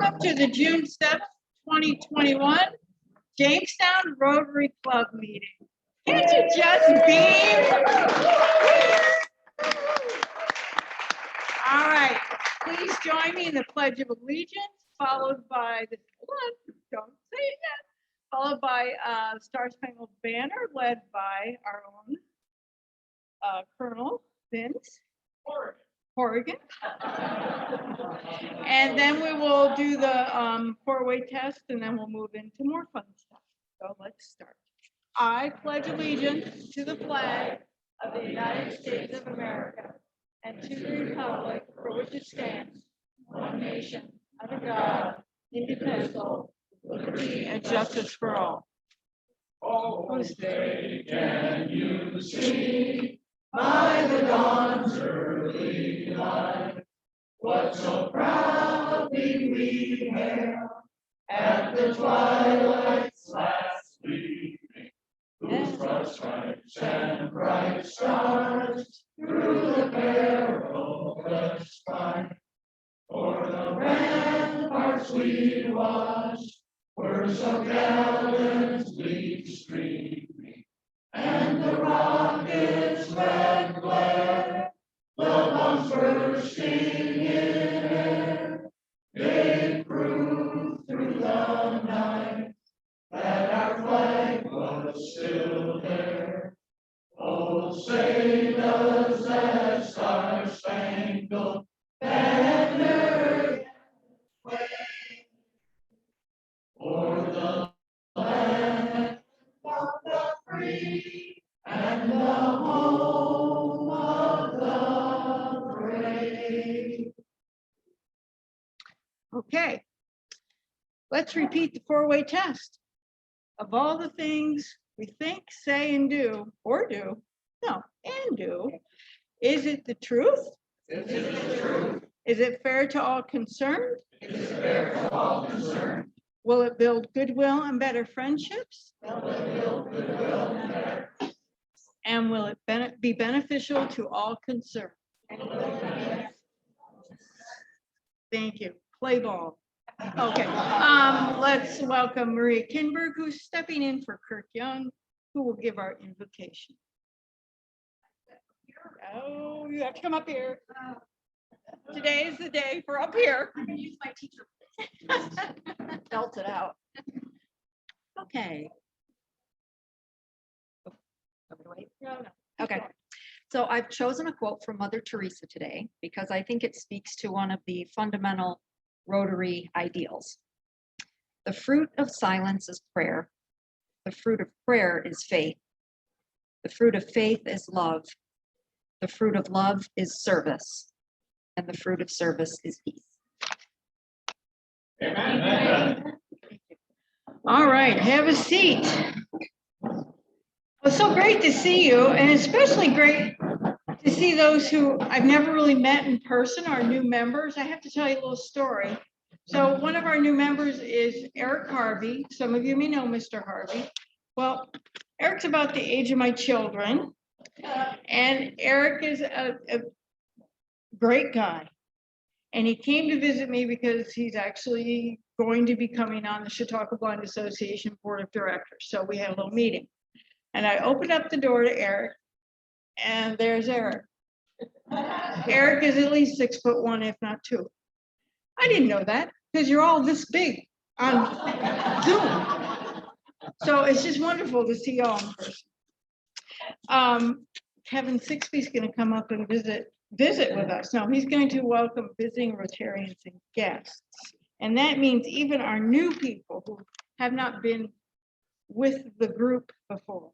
Welcome to the June 7th, 2021 Jamestown Rotary Club meeting. Can't you just beam? All right, please join me in the Pledge of Allegiance, followed by the, don't say it yet, followed by Star Spangled Banner, led by our own Colonel Vince Horrigan. And then we will do the four-way test, and then we'll move into more fun stuff. So let's start. I pledge allegiance to the flag of the United States of America and to the republic for which it stands, one nation, under God, indivisible, with liberty and justice for all. Oh, say, can you see by the dawn's early light what so proudly we hailed at the twilight's last gleaming, whose broad stripes and bright stars through the perilous fight, o'er the ramparts we watched were so gallantly streaming, and the rockets' red glare, the bombs bursting in air, gave proof through the night that our flag was still there. Oh, say does that star-spangled banner wave o'er the land of the free and the home of the brave. Okay, let's repeat the four-way test. Of all the things we think, say, and do, is it the truth? Is it the truth? Is it fair to all concerned? Is it fair to all concerned? Will it build goodwill and better friendships? Will it build goodwill and better? And will it be beneficial to all concerned? Thank you. Play ball. Okay, let's welcome Maria Kinberg, who's stepping in for Kirk Young, who will give our invocation. Oh, you have to come up here. Today is the day for up here. I'm going to use my teacher. Belt it out. Okay. No. Okay, so I've chosen a quote from Mother Teresa today because I think it speaks to one of the fundamental Rotary ideals. The fruit of silence is prayer. The fruit of prayer is faith. The fruit of faith is love. The fruit of love is service. And the fruit of service is peace. Amen. All right, have a seat. It's so great to see you, and especially great to see those who I've never really met in person, our new members. I have to tell you a little story. So one of our new members is Eric Harvey. Some of you may know Mr. Harvey. Well, Eric's about the age of my children, and Eric is a great guy. And he came to visit me because he's actually going to be coming on the Chautauqua Blind Association Board of Directors. So we had a little meeting. And I opened up the door to Eric, and there's Eric. Eric is at least 6'1", if not 2. I didn't know that because you're all this big on Zoom. So it's just wonderful to see y'all in person. Kevin Sixby's going to come up and visit with us. No, he's going to welcome visiting Rotarians and guests. And that means even our new people who have not been with the group before.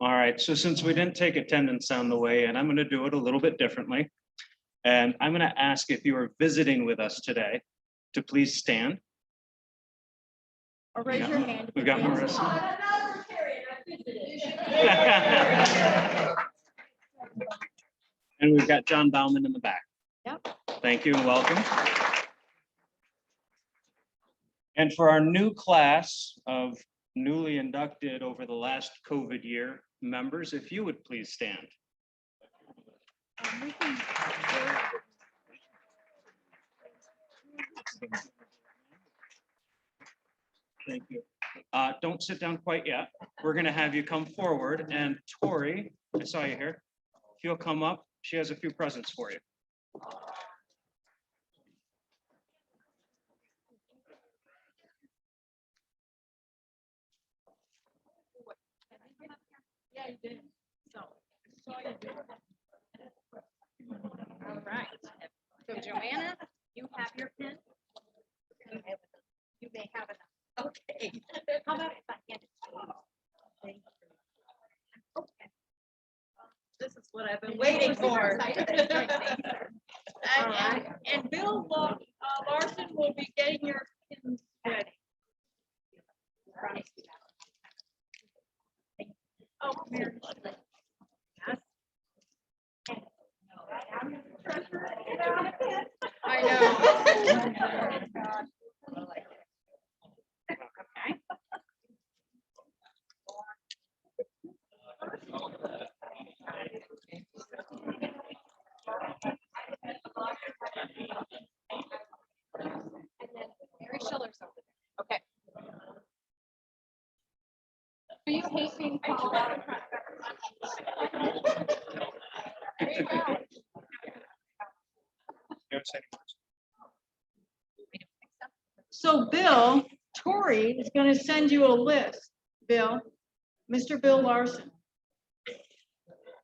All right, so since we didn't take attendance on the way in, I'm going to do it a little bit differently. And I'm going to ask if you are visiting with us today to please stand. Or raise your hand. We've got Marissa. And we've got John Bauman in the back. Yep. Thank you and welcome. And for our new class of newly inducted over the last COVID year members, if you would please stand. Thank you. Don't sit down quite yet. We're gonna have you come forward, and Tori, I saw you here. If you'll come up, she has a few presents for you. Yeah, you did. So, I saw you did. All right. So Joanna, you have your pen? You may have enough. Okay. How about if I hand it to you? Thank you. Okay. This is what I've been waiting for. All right. And Bill Larson will be getting your pins ready. Oh, Mary. I know. Okay. And then Mary Schiller's over there. Okay. Do you hate being called out in front of everyone? There you go. So Bill, Tori is going to send you a list, Bill, Mr. Bill Larson.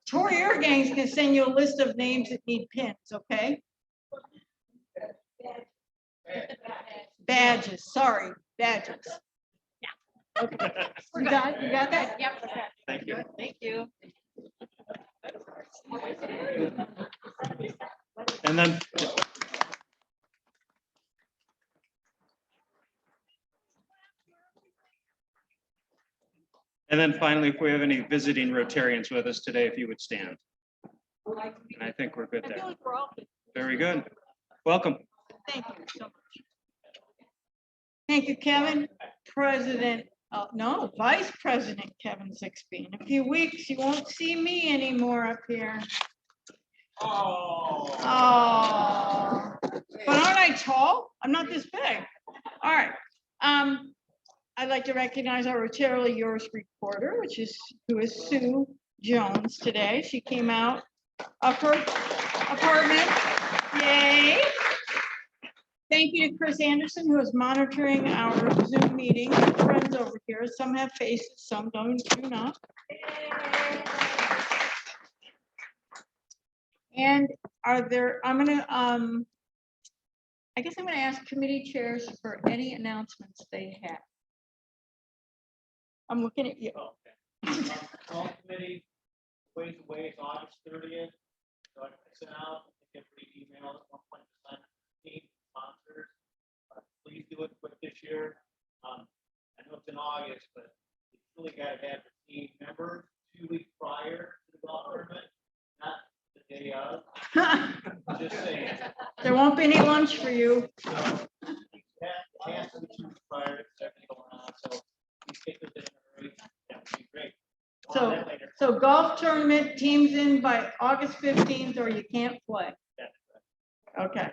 Tori Ergang's going to send you a list of names that need pins, okay? Badges, sorry, badges. Yeah. Okay. You got that? Yep. Thank you. Thank you. And then. And then finally, if we have any visiting Rotarians with us today, if you would stand. And I think we're good I there. feel like we're all good. Very good. Welcome. Thank you so much. Thank you, Kevin. Vice President Kevin Sixby. In a few weeks, you won't see me anymore up here. Oh. But aren't I tall? I'm not this big. All right. I'd like to recognize our Rotary Yours reporter, who is Sue Jones today. She came out of her apartment. Yay. Thank you to Chris Anderson, who is monitoring our Zoom meeting. Friends over here. Some have faces, some do not. And I guess I'm gonna ask committee chairs for any announcements they have. I'm looking at you. Call committee, ways away is August 30th. So I sent out, every email at one point to sign team sponsors. Please do it quick this year. I know it's in August, but you really got to have the team members 2 weeks prior to the golf tournament, not the day of. Just saying. There won't be any lunch for you. So it has to be 2 weeks prior to everything going on. So please take those in a hurry. That would be great. More on that later. So golf tournament teams in by August 15th or you can't play. Okay.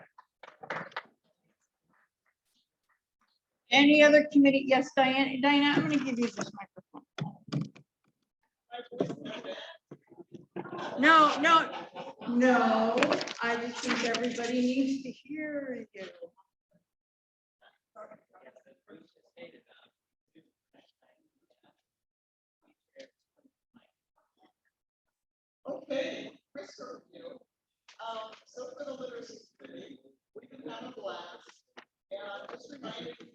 Any other committee? Yes, Diana, I'm going to give you this microphone. No. I just think everybody needs to hear you. Okay, Chris, you. So for the literacy committee, we've been having a blast, and I'm just reminding you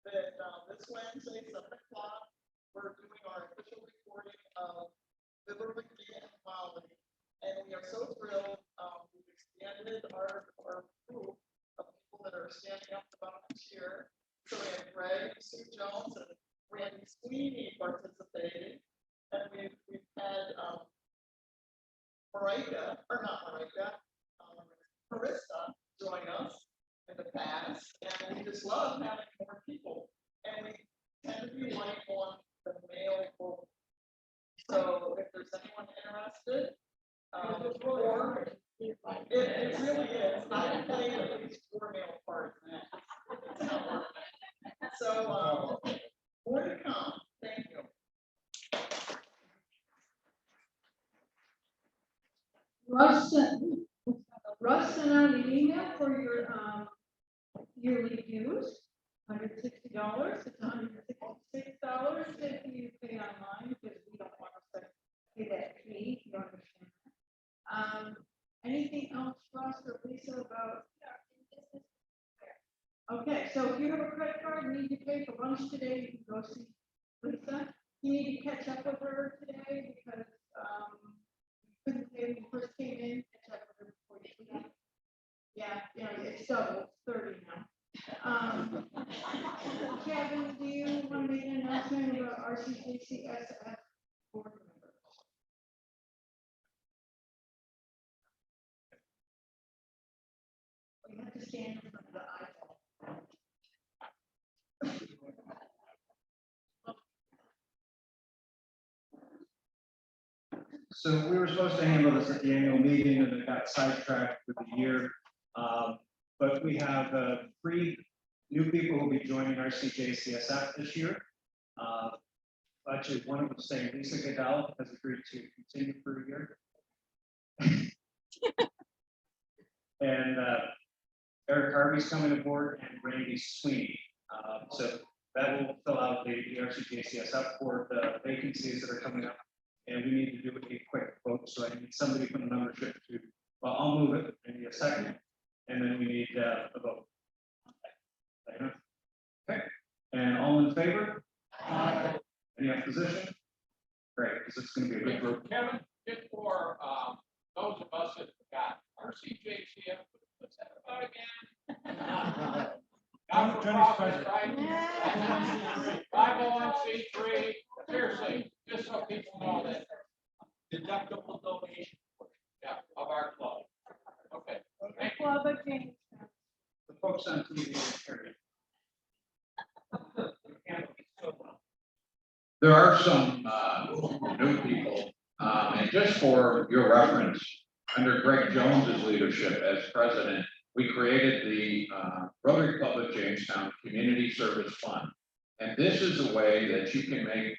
that this Wednesday, 7 o'clock, we're doing our official recording of the Liberty and Molly, and we are so thrilled. We've expanded our group of people that are standing up to volunteer. So we have Greg, Sue Jones, and Randy Sweeney participating. And we've had Marika, Marissa join us in the past, and we just love having more people. And we tend to be light on the male vote. So if there's anyone interested, or it really is. I played at least 4 Russ sent out an email for your, yearly dues, $160. It's $166 if you pay online, because we don't want to pay that fee, you understand. Anything else, Russ or Lisa, about? Okay, so if you have a credit card, and need to pay for lunch today, you can go see Lisa. You need to catch up with her today because, you couldn't pay when you first came in, catch up with her before you leave. Yeah, it's double, it's 30 now. Kevin, do you want to make an announcement about RCJCSF board members? You have to stand in front of the eyeball. So we were supposed to handle this at the annual meeting and it got sidetracked with the year. But we have 3 new people who will be joining our CJCSF this year. Actually, one of them saying Lisa Goodell has agreed to continue for a year. And Eric Harvey's coming aboard and Randy Sweeney. So that will fill out the RCJCSF board vacancies that are coming up. And we need to do a quick vote, so I need somebody from the membership to, well, I'll move it, I need a second, and then we need a vote. Okay, and all in favor? Any opposition? Great, because it's gonna be a good group. Kevin, just for those of us that forgot, RCJCF, what's that about again? Not for profit, right? 501c3, seriously, just so people know that deductible donation, yeah, of our club. Okay. Thank you. Club of Jamestown. The folks on TV are carried. There are some new people, and just for your reference, under Greg Jones's leadership as president, we created the Rotary Club of Jamestown Community Service Fund. And this is a way that you can make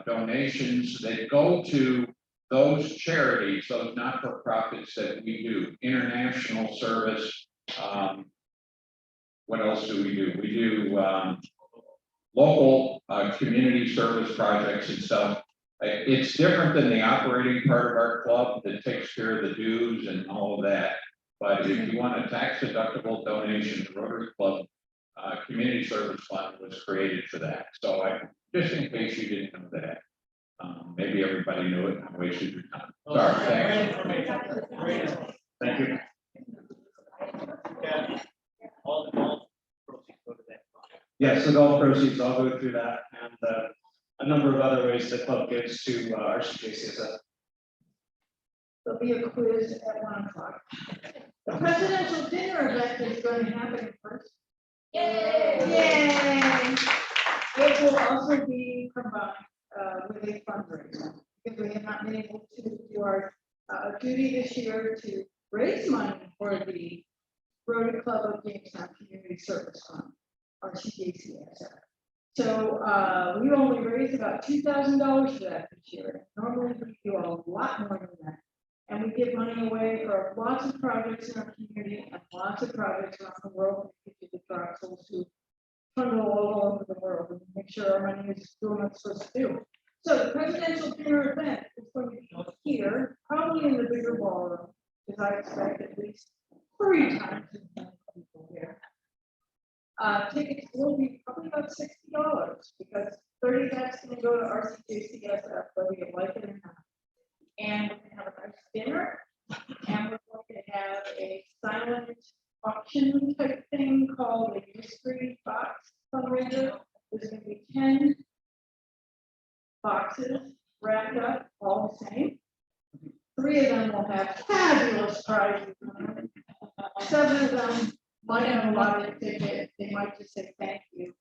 donations that go to those charities, those not-for-profits that we do, international service. What else do? We do local community service projects and stuff. It's different than the operating part of our club that takes care of the dues and all of that. But if you want a tax-deductible donation, the Rotary Club Community Service Fund was created for that. So just in case you didn't know that, maybe everybody knew it and I wasted your time. Sorry, thanks. Thank you. Yeah. All proceeds go to that. Yes, so all proceeds, I'll go through that and a number of other ways the club gives to RCJCSF. There'll be a quiz at 1 o'clock. The presidential dinner event is going to happen first. Yay! Yay! It will also be combined with a fundraiser because we have not been able to do our duty this year to raise money for the Rotary Club of Jamestown Community Service Fund, RCJCSF. So we only raised about $2,000 for that this year. Normally we do a lot more than that. And we give money away for lots of projects in our community and lots of projects around the world. We give the councils who fund all over the world and make sure our money is doing what it's supposed to do. So the presidential dinner event is going to be here, probably in the bigger ballroom, because I expect at least 3 times as many people here. Tickets will be probably about $60 because 30 that's going to go to RCJCSF, whether you like it or not. And we're going to have a nice dinner, and we're going to have a silent auction type thing called a mystery box fundraiser. There's going to be 10 boxes wrapped up, all the same. 3 of them will have fabulous prizes. 7 of them might have a lot of ticket. They might just say thank you.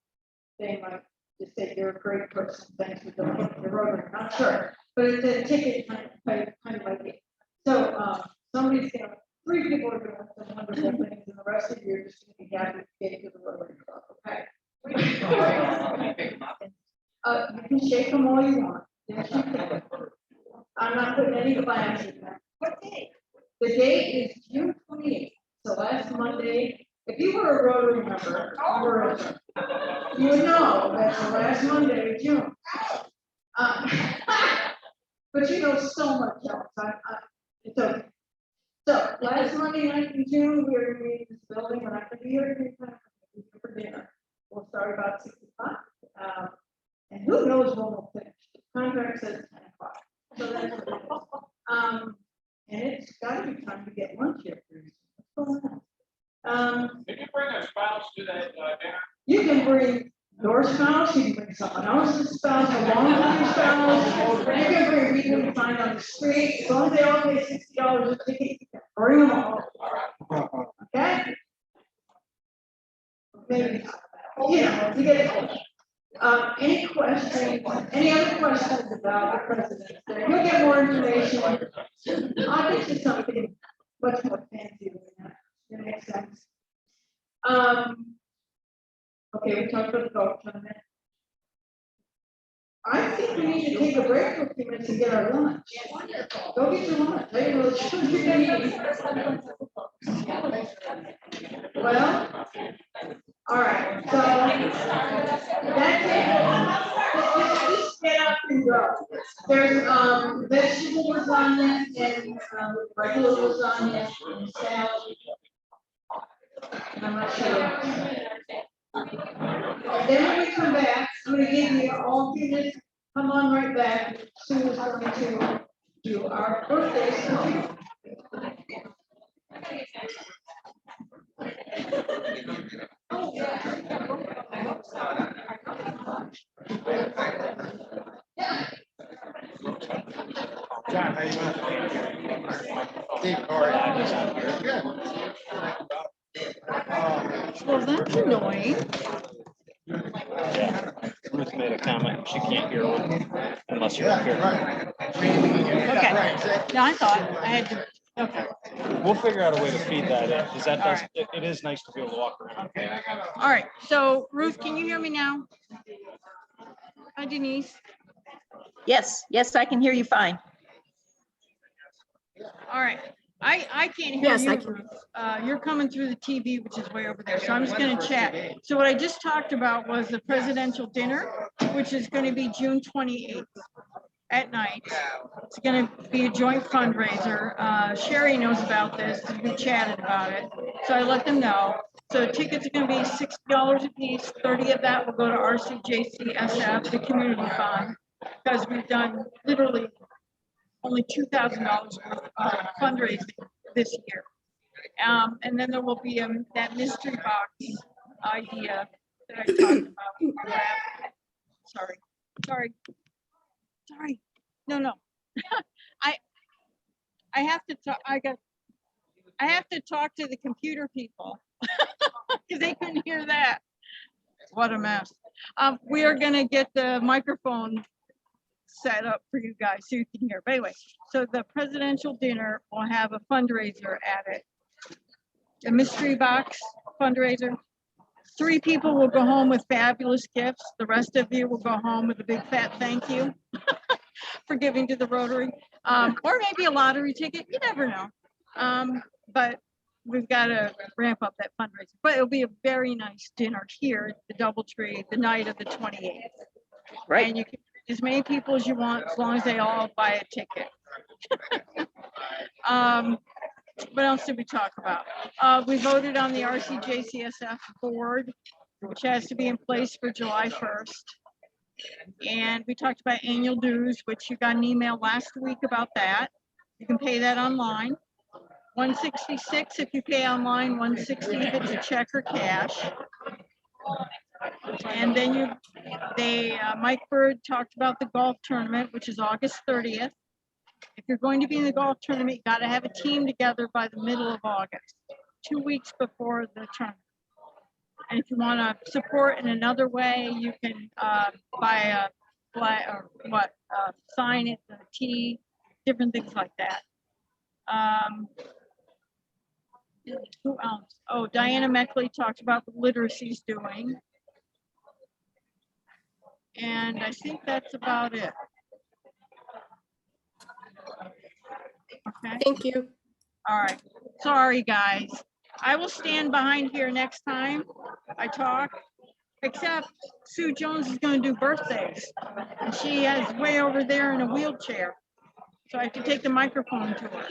They might just say you're a great person. Thanks for donating the Rotary. Not sure, but it's a ticket kind of like it. So somebody's going to, 3 people are going to have some wonderful things, and the rest of you are just going to be happy to get to the Rotary Club. Okay. You can shake them all you want. Yes, you can. I'm not putting any plans in there. What day? date is June 28th, so last Monday. If you were a Rotary member, you would know that's the last Monday of June. But you know so much else. It's okay. So last Monday night in June, we were meeting in this building, and I could be here for dinner. We'll start about 6 o'clock. And who knows when we'll finish? The contract says 10 o'clock. So that's what it is. And it's got to be time to get lunch here. What's going on? Did you bring a spouse to that dinner? You can bring your spouse, you can bring someone else's spouse, along with your spouse. You can bring people you find on the street. As long as they all pay $60 a ticket, you can bring them all. Okay? Maybe not. Yeah, you get it. Any questions, any other questions about the president? You'll get more information. I'll get you something much more fancy than that. That makes sense. Okay, we talked about the golf tournament. I think we need to take a break for a few minutes and get our lunch. Go get your lunch. I didn't know what you're eating. Well, all right, so that's it. Just get up and go. There's vegetable lasagna and regular lasagna and salad. I'm not sure. Then when we come back, I'm going to give you all minutes. Come on right back. Sue is going to do our birthday. John, how you doing? Steve, Corey. Well, that's annoying. Yeah. Ruth made a comment. She can't hear one unless you're up here. Okay. No, I thought I had to. Okay. We'll figure out a way to feed that in, because that does, it is nice to be able to walk around. All right. So Ruth, can you hear me now? Hi, Denise. Yes, yes, I can hear you fine. All right. I can't hear Yes, you. I can. Ruth. You're coming through the TV, which is way over there. So I'm just going to chat. So what I just talked about was the presidential dinner, which is going to be June 28th at night. It's going to be a joint fundraiser. Sherry knows about this. We chatted about it. So I let them know. So tickets are going to be $60 a piece. 30 of that will go to RCJCSF, the community fund, because we've done literally only $2,000 worth of fundraising this year. And then there will be that mystery box idea that I talked about. Sorry. No. I have to talk. I have to talk to the computer people because they couldn't hear that. What a mess. We are going to get the microphone set up for you guys so you can hear. But anyway, so the presidential dinner will have a fundraiser at it. A mystery box fundraiser. 3 people will go home with fabulous gifts. The rest of you will go home with a big fat thank you for giving to the Rotary. Or maybe a lottery ticket. You never know. But we've got to ramp up that fundraiser. But it'll be a very nice dinner here at the Doubletree the night of the 28th. Right. And you can bring as many people as you want, as long as they all buy a ticket. What else did we talk about? We voted on the RCJCSF board, which has to be in place for July 1st. And we talked about annual dues, which you got an email last week about that. You can pay that online. $166 if you pay online, $160 if it's a check or cash. And then Mike Bird talked about the golf tournament, which is August 30th. If you're going to be in the golf tournament, you got to have a team together by the middle of August, 2 weeks before the tournament. And if you want to support in another way, you can buy a flag or sign it, a tee, different things like that. Who else? Oh, Diana Meckley talked about the literacy's doing. And I think that's about it. Okay. Thank you. All right, sorry, guys. I will stand behind here next time I talk, except Sue Jones is gonna do birthdays. And she is way over there in a wheelchair. So I have to take the microphone to her.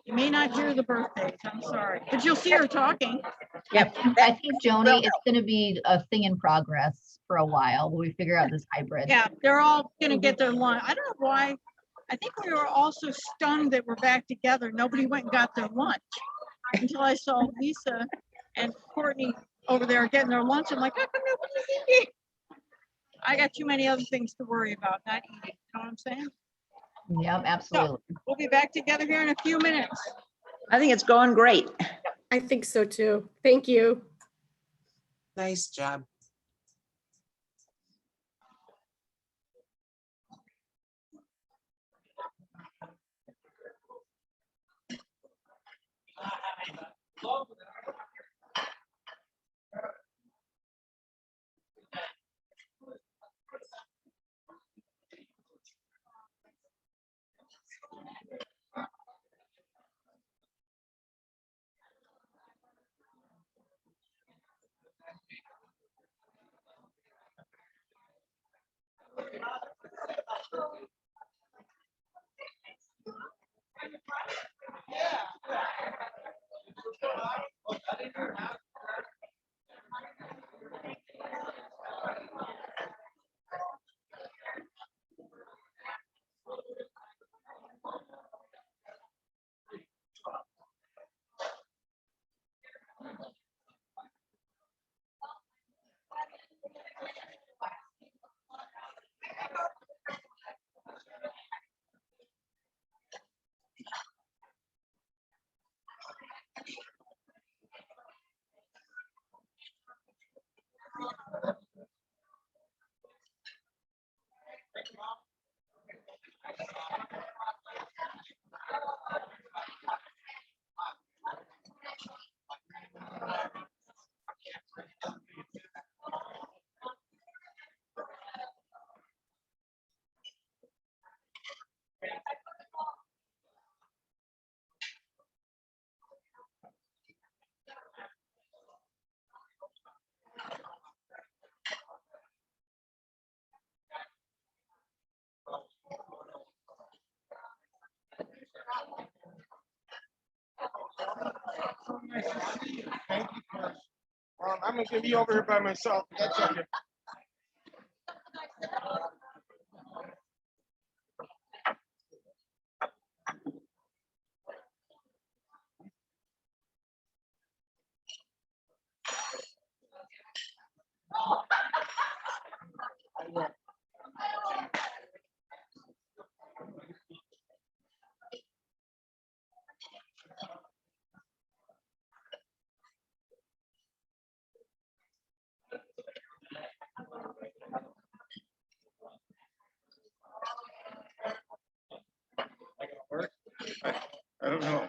You may not hear the birthdays, I'm sorry, but you'll see her talking. Yep. I think, Joni, it's gonna be a thing in progress for a while, when we figure out this hybrid. Yeah, they're all gonna get their lunch. I don't know why. I think we were also stunned that we're back together. Nobody went and got their lunch until I saw Lisa and Courtney over there getting their lunch. I'm like, how come nobody's eating? I got too many other things to worry about, not eating. You know what I'm saying? Yep, absolutely. We'll be back together here in a few minutes. I think it's going great. I think so too. Thank you. Nice job. Thank you, Chris. I'm gonna be over here by myself. That's okay. I don't know.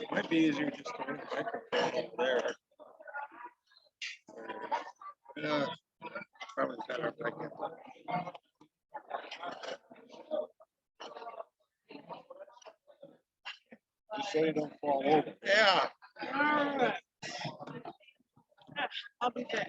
It might be easier just to move the microphone over there. Probably better if I can. Just so you don't fall over. Yeah. All right. I'll be back.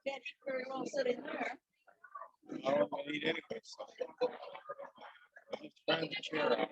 Can't eat very well sitting there. I don't want to eat anyway, so. Just find the chair out.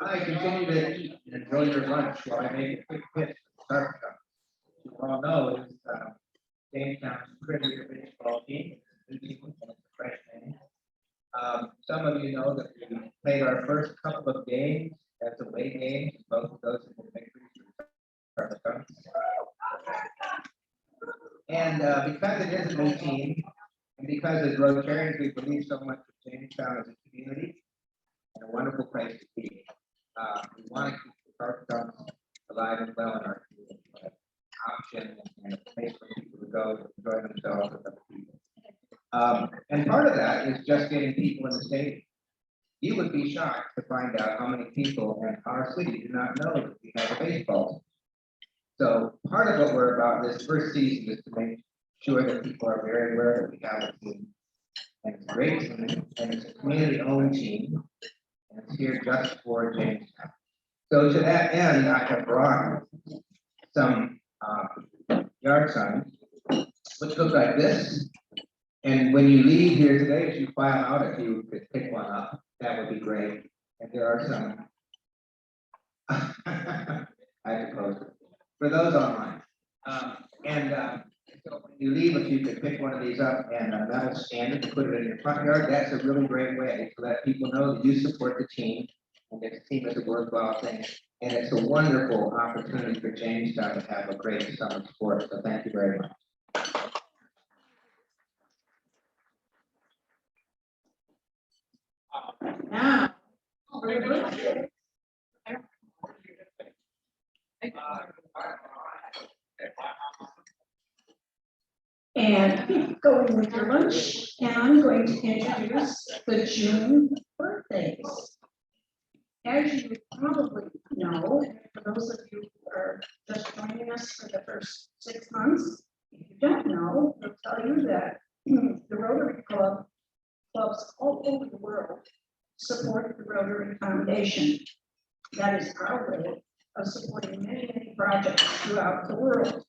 I continue to eat and enjoy your lunch while I make a quick pitch for Starbucks. You all know is Jamestown's premier baseball team. It's a new team, and it's a fresh name. Some of you know that we played our first couple of games as away games, both of those have been victories for Starbucks. And because it is a new team, and because as Rotarians we believe so much in Jamestown as a community and a wonderful place to be. We want to keep the Kurtz alive and well in our community, option and a place for people to go to enjoy themselves with other people. And part of that is just getting people in the stadium. You would be shocked to find out how many people in our city do not know that we have a baseball team. So part of what we're about this first season is to make sure that people are very aware that we have a team. And it's a great team, and it's a community-owned team. And it's here just for Jamestown. So to that end, I have brought some yard signs, which look like this. And when you leave here today, as you file out, if you could pick one up, that would be great. And there are some. I have to close it. For those online. So when you leave, if you could pick one of these up and that'll stand it to put it in your front yard, that's a really great way to let people know that you support the team and that the team is a worthwhile thing. And it's a wonderful opportunity for Jamestown to have a great summer sport. So thank you very much. Now, and keep going with your lunch, and I'm going to introduce the June birthdays. As you probably know, for those of you who are just joining us for the first 6 months, if you don't know, I'll tell you that the Rotary Club, clubs all over the world support the Rotary Foundation. That is our way of supporting many, many projects throughout the world.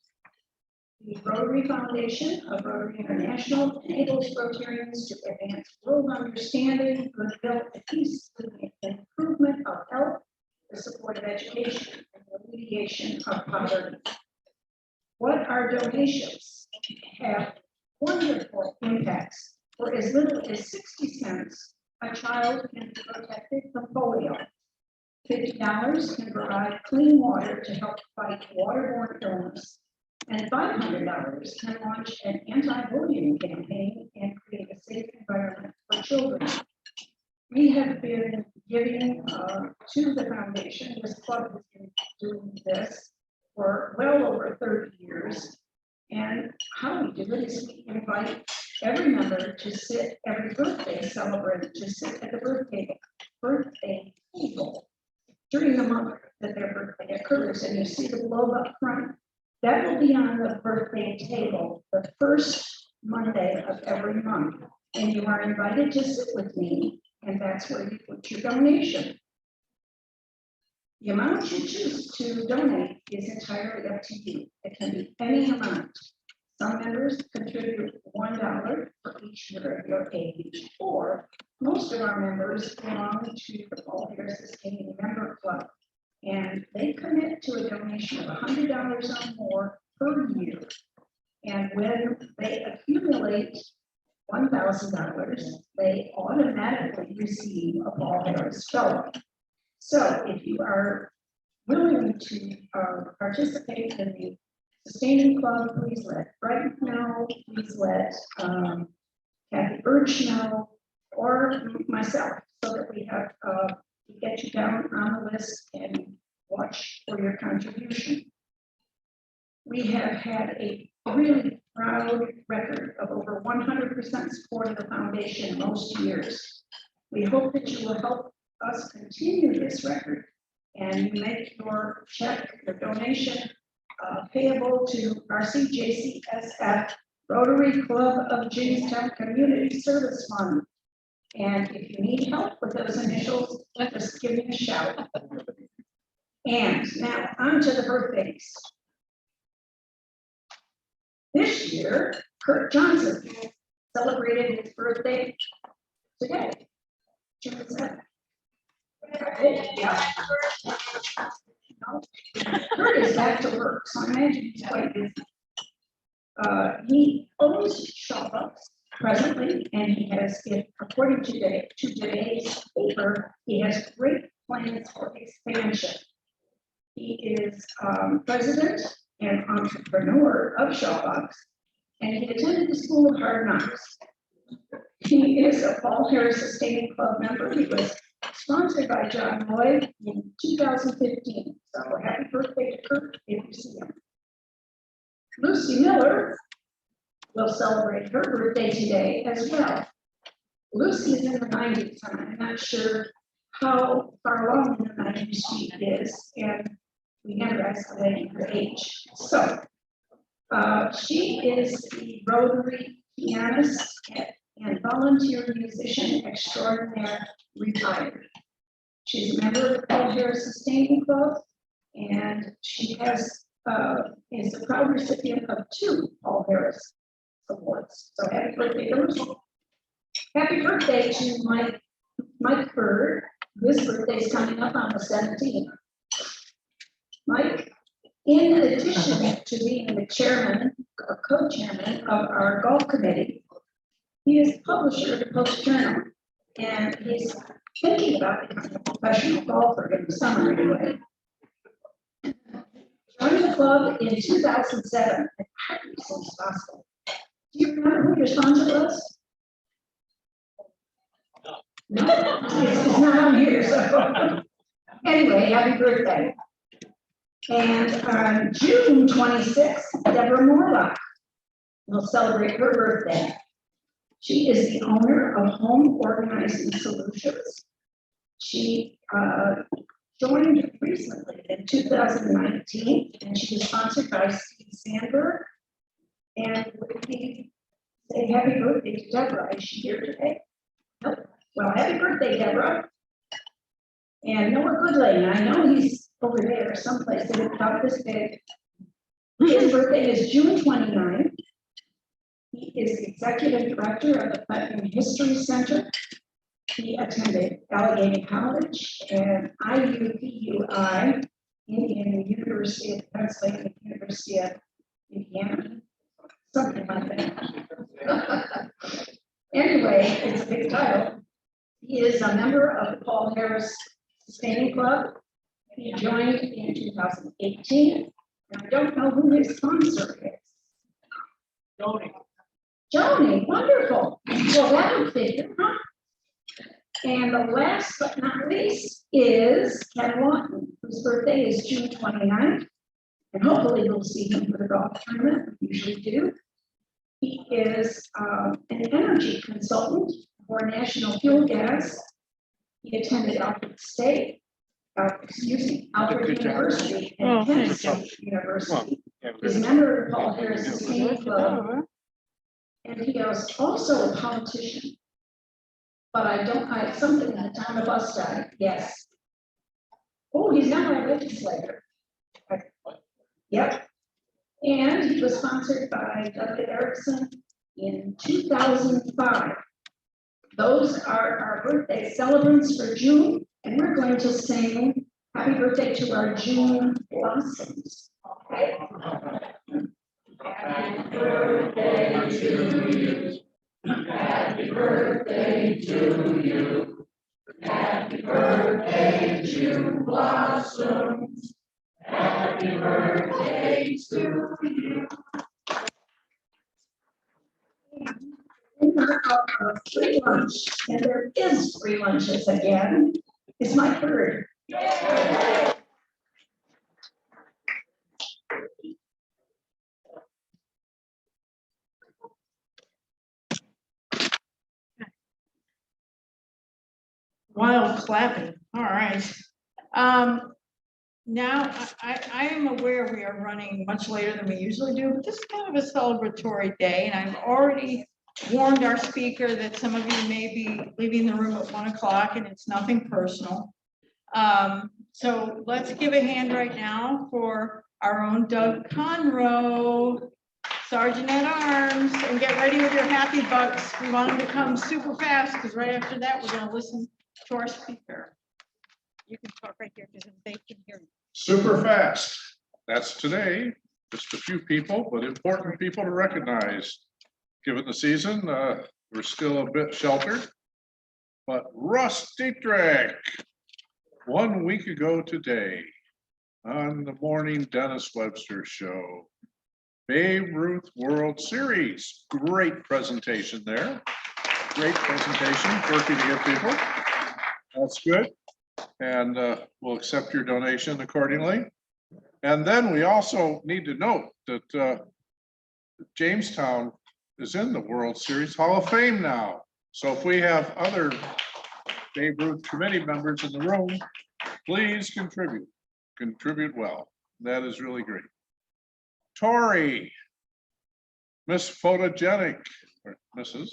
The Rotary Foundation of Rotary International enables Rotarians to advance world understanding, goodwill, and peace through the improvement of health, the support of education, and the alleviation of poverty. What our donations have wonderful impacts. For as little as 60 cents, a child can be protected from polio. $50 can provide clean water to help fight waterborne illness. And $500 can launch an anti-bullying campaign and create a safe environment for children. We have been giving to the foundation. This club has been doing this for well over 30 years. And how we do it is we invite every member to sit, every birthday celebrant to sit at the birthday table during the month that their birthday occurs. And you see the globe up front. That will be on the birthday table the first Monday of every month. And you are invited to sit with me, and that's where you put your donation. The amount you choose to donate is entirely up to you. It can be any amount. Some members contribute $1 for each year of your age, or most of our members belong to the Paul Harris Sustaining Member Club, and they commit to a donation of $100 or more per year. And when they accumulate $1,000, they automatically receive a Paul Harris Fellow. So if you are willing to participate in the Sustaining Club, please let Fred know, please let Kathy Birch know, or myself, so that we have to get you down on the list and watch for your contribution. We have had a really proud record of over 100% support of the foundation most years. We hope that you will help us continue this record, and you make your check, your donation payable to RCJCSF Rotary Club of Jamestown Community Service Fund. And if you need help with those initials, just give me a shout. And now on to the birthdays. This year, Kurt Johnson celebrated his birthday today, June 7th. Yeah. Kurt is back to work, so I imagine he's quite busy. He owns Chautauqua presently, and he has, according to today's paper, he has great plans for expansion. He is president and entrepreneur of Chautauqua, and he attended the School of Hard Knocks. He is a Paul Harris Sustaining Club member. He was sponsored by John Lloyd in 2015. So happy birthday to Kurt if you see him. Lucy Miller will celebrate her birthday today as well. Lucy is in the 90s, and I'm not sure how far along in the 90s she is, and we never estimated her age. So she is the Rotary pianist and volunteer musician extraordinaire retired. She's a member of the Paul Harris Sustaining Club, and she has is a proud recipient of 2 Paul Harris Awards. So happy birthday to Lucy. Happy birthday to Mike Bird. His birthday is coming up on the 17th. Mike, in addition to being the chairman or co-chairman of our golf committee, he is publisher of the Post Journal, and he's thinking about becoming a professional golfer in the summer anyway. Joined the club in 2007, as soon as possible. Do you remember who your sponsor was? No, it's not on here, so. Anyway, happy birthday. And on June 26th, Deborah Morlock will celebrate her birthday. She is the owner of Home Organizing Solutions. She joined recently in 2019, and she was sponsored by Steve Sandberg. And would we say happy birthday to Deborah? Is she here today? Nope. Well, happy birthday, Deborah. And Noah Goodlane, I know he's over there someplace, they look about this big. His birthday is June 29th. He is the executive director of the Platinum History Center. He attended Allegheny College and IUPUI, Indiana University of Pennsylvania, University of Indiana, something like that. Anyway, it's a big title. He is a member of the Paul Harris Sustaining Club. He joined in 2018. And I don't know who his sponsor is. Joni, wonderful. Well, that would figure, huh? And the last but not least is Ken Lawton, whose birthday is June 29th. And hopefully we'll see him for the golf tournament, we usually do. He is an energy consultant for National Fuel Gas. He attended Alfred University and Kent State University. He's a member of the Paul Harris Sustaining Club. And he is also a politician. But I have something in the town of Buckeye, yes. Oh, he's now a legislator. Yep. And he was sponsored by Doug Erickson in 2005. Those are our birthday celebrants for June, and we're going to sing happy birthday to our June blossoms. Okay? Happy birthday to you. Happy birthday to you. Happy birthday, June blossoms. Happy birthday to you. Free lunch, and there is free lunches again. It's my bird. Wild clapping, all right. Now, I am aware we are running much later than we usually do, but this is kind of a celebratory day, and I've already warned our speaker that some of you may be leaving the room at 1 o'clock, and it's nothing personal. So let's give a hand right now for our own Doug Conroe, Sergeant at Arms, and get ready with your happy bucks. We want him to come super fast, because right after that, we're gonna listen to our speaker. You can talk right here because they can hear you. Super fast. That's today. Just a few people, but important people to recognize. Given the season, we're still a bit sheltered. But Russ Dietrich, 1 week ago today, on the morning Dennis Webster show, Babe Ruth World Series. Great presentation there. Great presentation, working to get people. That's good. And we'll accept your donation accordingly. And then we also need to note that Jamestown is in the World Series Hall of Fame now. So if we have other Babe Ruth committee members in the room, please contribute well. That is really great. Tori, Miss Photogenic, or Mrs.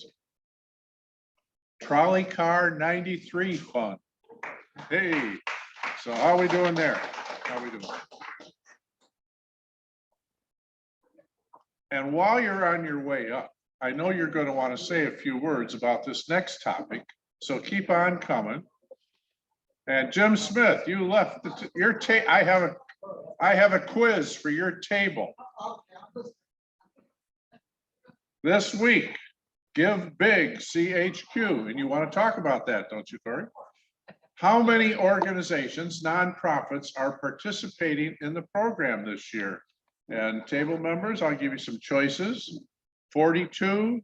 Trolley Car 93 Fund. Hey, so how are we doing there? How are we doing? And while you're on your way up, I know you're going to want to say a few words about this next topic, so keep on coming. And Jim Smith, you left your table. I have a quiz for your table. This week, Give Big CHQ, and you want to talk about that, don't you, Tori? How many organizations, nonprofits, are participating in the program this year? And table members, I'll give you some choices. 42,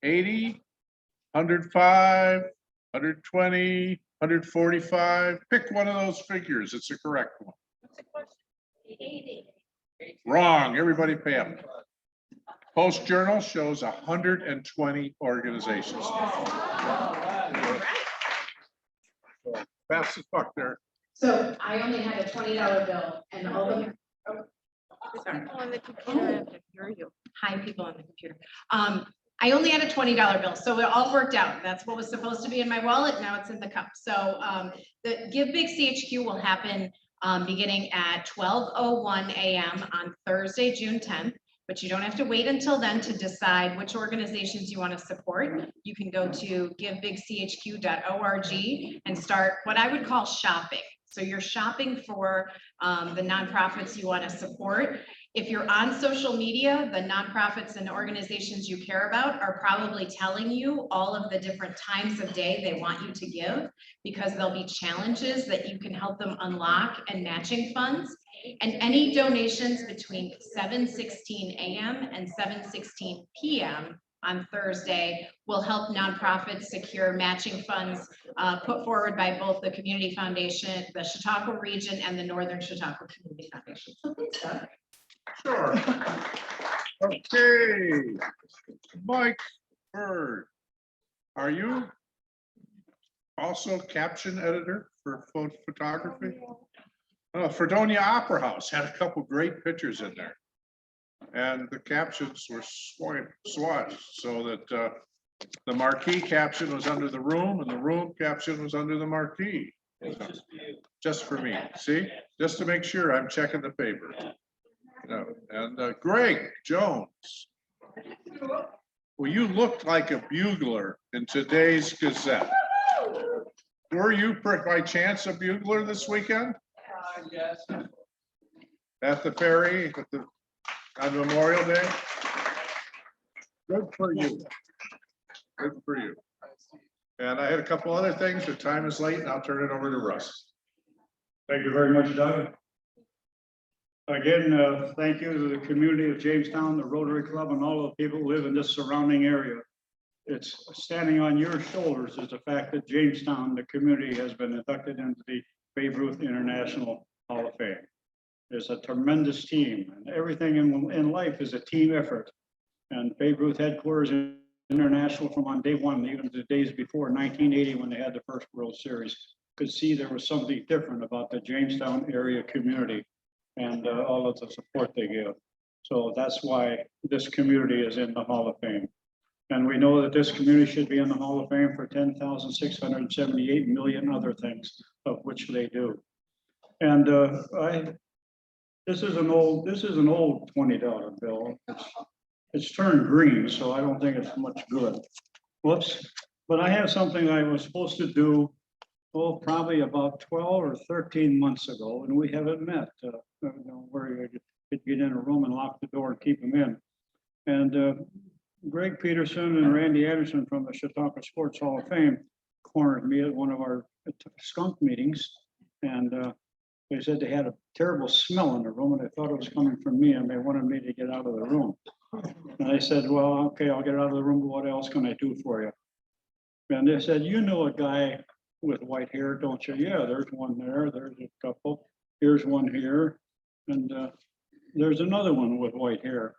80, 105, 120, 145. Pick one of those figures. It's the correct one. Wrong. Everybody pay up. Post Journal shows 120 organizations. Pass the buck there. So I only had a $20 bill and all the. Sorry. People on the computer have to hear you. Hi, people on the computer. I only had a $20 bill, so it all worked out. That's what was supposed to be in my wallet. Now it's in the cup. So the Give Big CHQ will happen beginning at 12:01 a.m. on Thursday, June 10th. But you don't have to wait until then to decide which organizations you want to support. You can go to givebigchq.org and start what I would call shopping. So you're shopping for the nonprofits you want to support. If you're on social media, the nonprofits and organizations you care about are probably telling you all of the different times of day they want you to give, because there'll be challenges that you can help them unlock and matching funds. And any donations between 7:16 a.m. and 7:16 p.m. on Thursday will help nonprofits secure matching funds put forward by both the Community Foundation, the Chautauqua region, and the Northern Chautauqua Community Foundation. So thanks, Doug. Sure. Okay. Mike Bird, are you also caption editor for photography? Fredonia Opera House had a couple great pictures in there. And the captions were swatched so that the marquee caption was under the room and the room caption was under the marquee. Just for me, see? Just to make sure I'm checking the paper. And Greg Jones. Well, you looked like a bugler in today's Gazette. Were you by chance a bugler this weekend? Yes. At the ferry on Memorial Day? Good for you. Good for you. And I had a couple other things, but time is late and I'll turn it over to Russ. Thank you very much, Doug. Again, thank you to the community of Jamestown, the Rotary Club, and all the people who live in this surrounding area. It's standing on your shoulders is the fact that Jamestown, the community, has been inducted into the Babe Ruth International Hall of Fame. There's a tremendous team, and everything in life is a team effort. And Babe Ruth headquarters international from on day one, even the days before 1980 when they had the first World Series, could see there was something different about the Jamestown area community and all of the support they give. So that's why this community is in the Hall of Fame. And we know that this community should be in the Hall of Fame for 10,678 million other things, of which they do. And this is an old $20 bill. It's turned green, so I don't think it's much good. Whoops. But I have something I was supposed to do, probably about 12 or 13 months ago, and we haven't met. Where you could get in a room and lock the door and keep them in. And Greg Peterson and Randy Anderson from the Chautauqua Sports Hall of Fame cornered me at one of our skunk meetings, and they said they had a terrible smell in the room, and they thought it was coming from me, and they wanted me to get out of the room. And I said, well, okay, I'll get out of the room, but what else can I do for you? And they said, you know a guy with white hair, don't you? Yeah, there's one there, there's a couple, here's one here, and there's another one with white hair.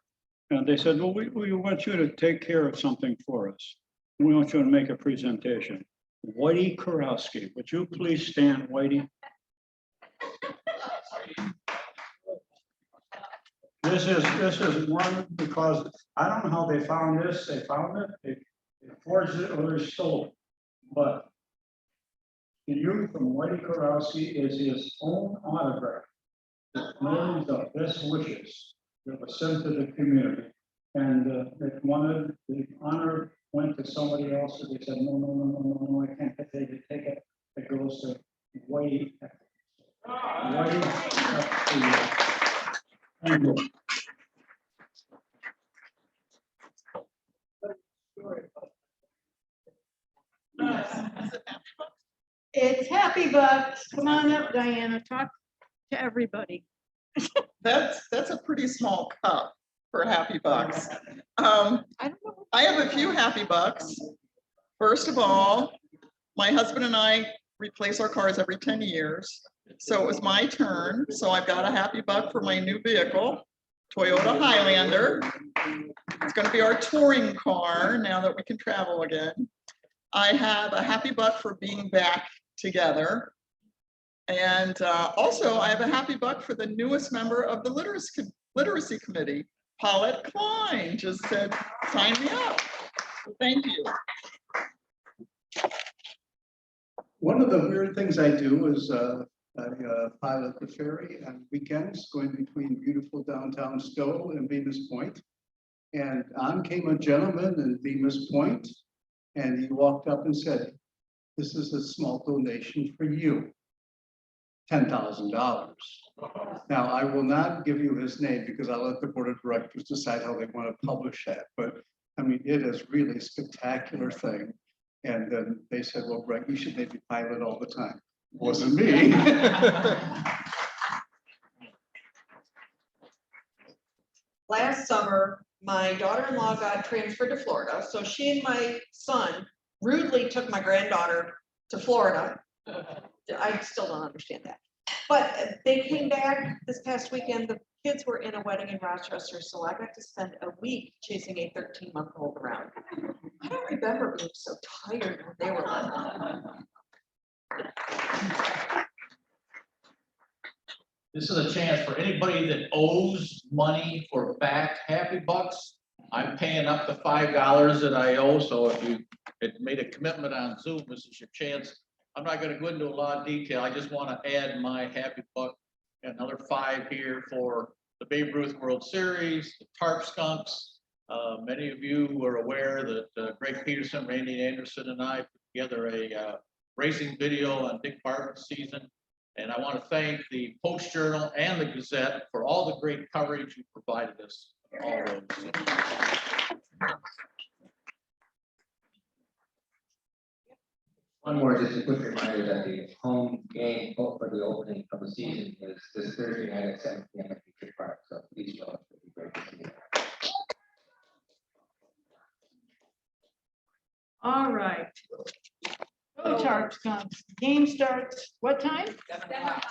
And they said, well, we want you to take care of something for us. We want you to make a presentation. Whitey Kurowski, would you please stand, Whitey? This is one because I don't know how they found this. They found it, they forged it, or they stole it. But the youth from Whitey Kurowski is his own autograph. It knows the best wishes that was sent to the community. And they wanted the honor went to somebody else, and they said, no, I can't take it. It goes to Whitey. Whitey. Thank you. It's Happy Bucks. Come on up, Diana. Talk to everybody. That's a pretty small cup for Happy Bucks. I have a few Happy Bucks. First of all, my husband and I replace our cars every 10 years. So it was my turn. So I've got a Happy Buck for my new vehicle, Toyota Highlander. It's going to be our touring car now that we can travel again. I have a Happy Buck for being back together. And also, I have a happy buck for the newest member of the Literacy Committee, Paulette Klein, just said, sign me up. So thank you. One of the weird things I do is I pilot the ferry on weekends going between beautiful downtown Stowe and Bemis Point. And on came a gentleman in Bemis Point, and he walked up and said, "This is a small donation for you, $10,000. Now, I will not give you his name because I'll let the board of directors decide how they want to publish that. But I mean, it is really a spectacular thing. And then they said, well, Greg, you should maybe pilot all the time. Wasn't me. Last summer, my daughter-in-law got transferred to Florida, so she and my son rudely took my granddaughter to Florida. I still don't understand that. But they came back this past weekend. The kids were in a wedding in Rochester, so I got to spend a week chasing a 13-month-old around. I don't remember being so tired when they were little. This is a chance for anybody that owes money for back happy bucks. I'm paying up to $5 that I owe, so if you had made a commitment on Zoom, this is your chance. I'm not going to go into a lot of detail. I just want to add my happy buck, another 5 here for the Babe Ruth World Series, the Tarp Skunks. Many of you were aware that Greg Peterson, Randy Anderson, and I put together a racing video on Dick Barton's season. And I want to thank the Post Journal and the Gazette for all the great coverage you provided us. All those. One more, just a quick reminder that the home game for the opening of the season is this Thursday night at 7 p.m. at Beach Park. So please show up. It'd be great to see you. All right. Go Tarps comes. Game starts, what time?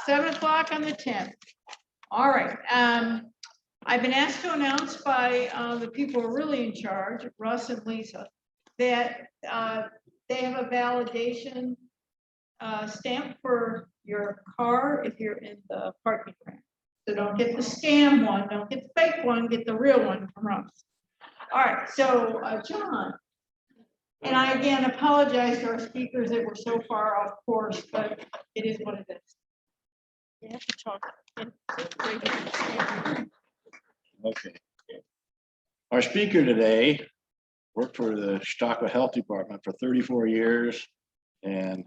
7 o'clock on the 10th. All right. I've been asked to announce by the people who are really in charge, Russ and Lisa, that they have a validation stamp for your car if you're in the parking ramp. So don't get the scam one, don't get the fake one, get the real one from Russ. All right, so John. And I again apologize to our speakers that were so far off course, but it is what it is. You have to talk. Okay. Our speaker today worked for the Chautauqua Health Department for 34 years and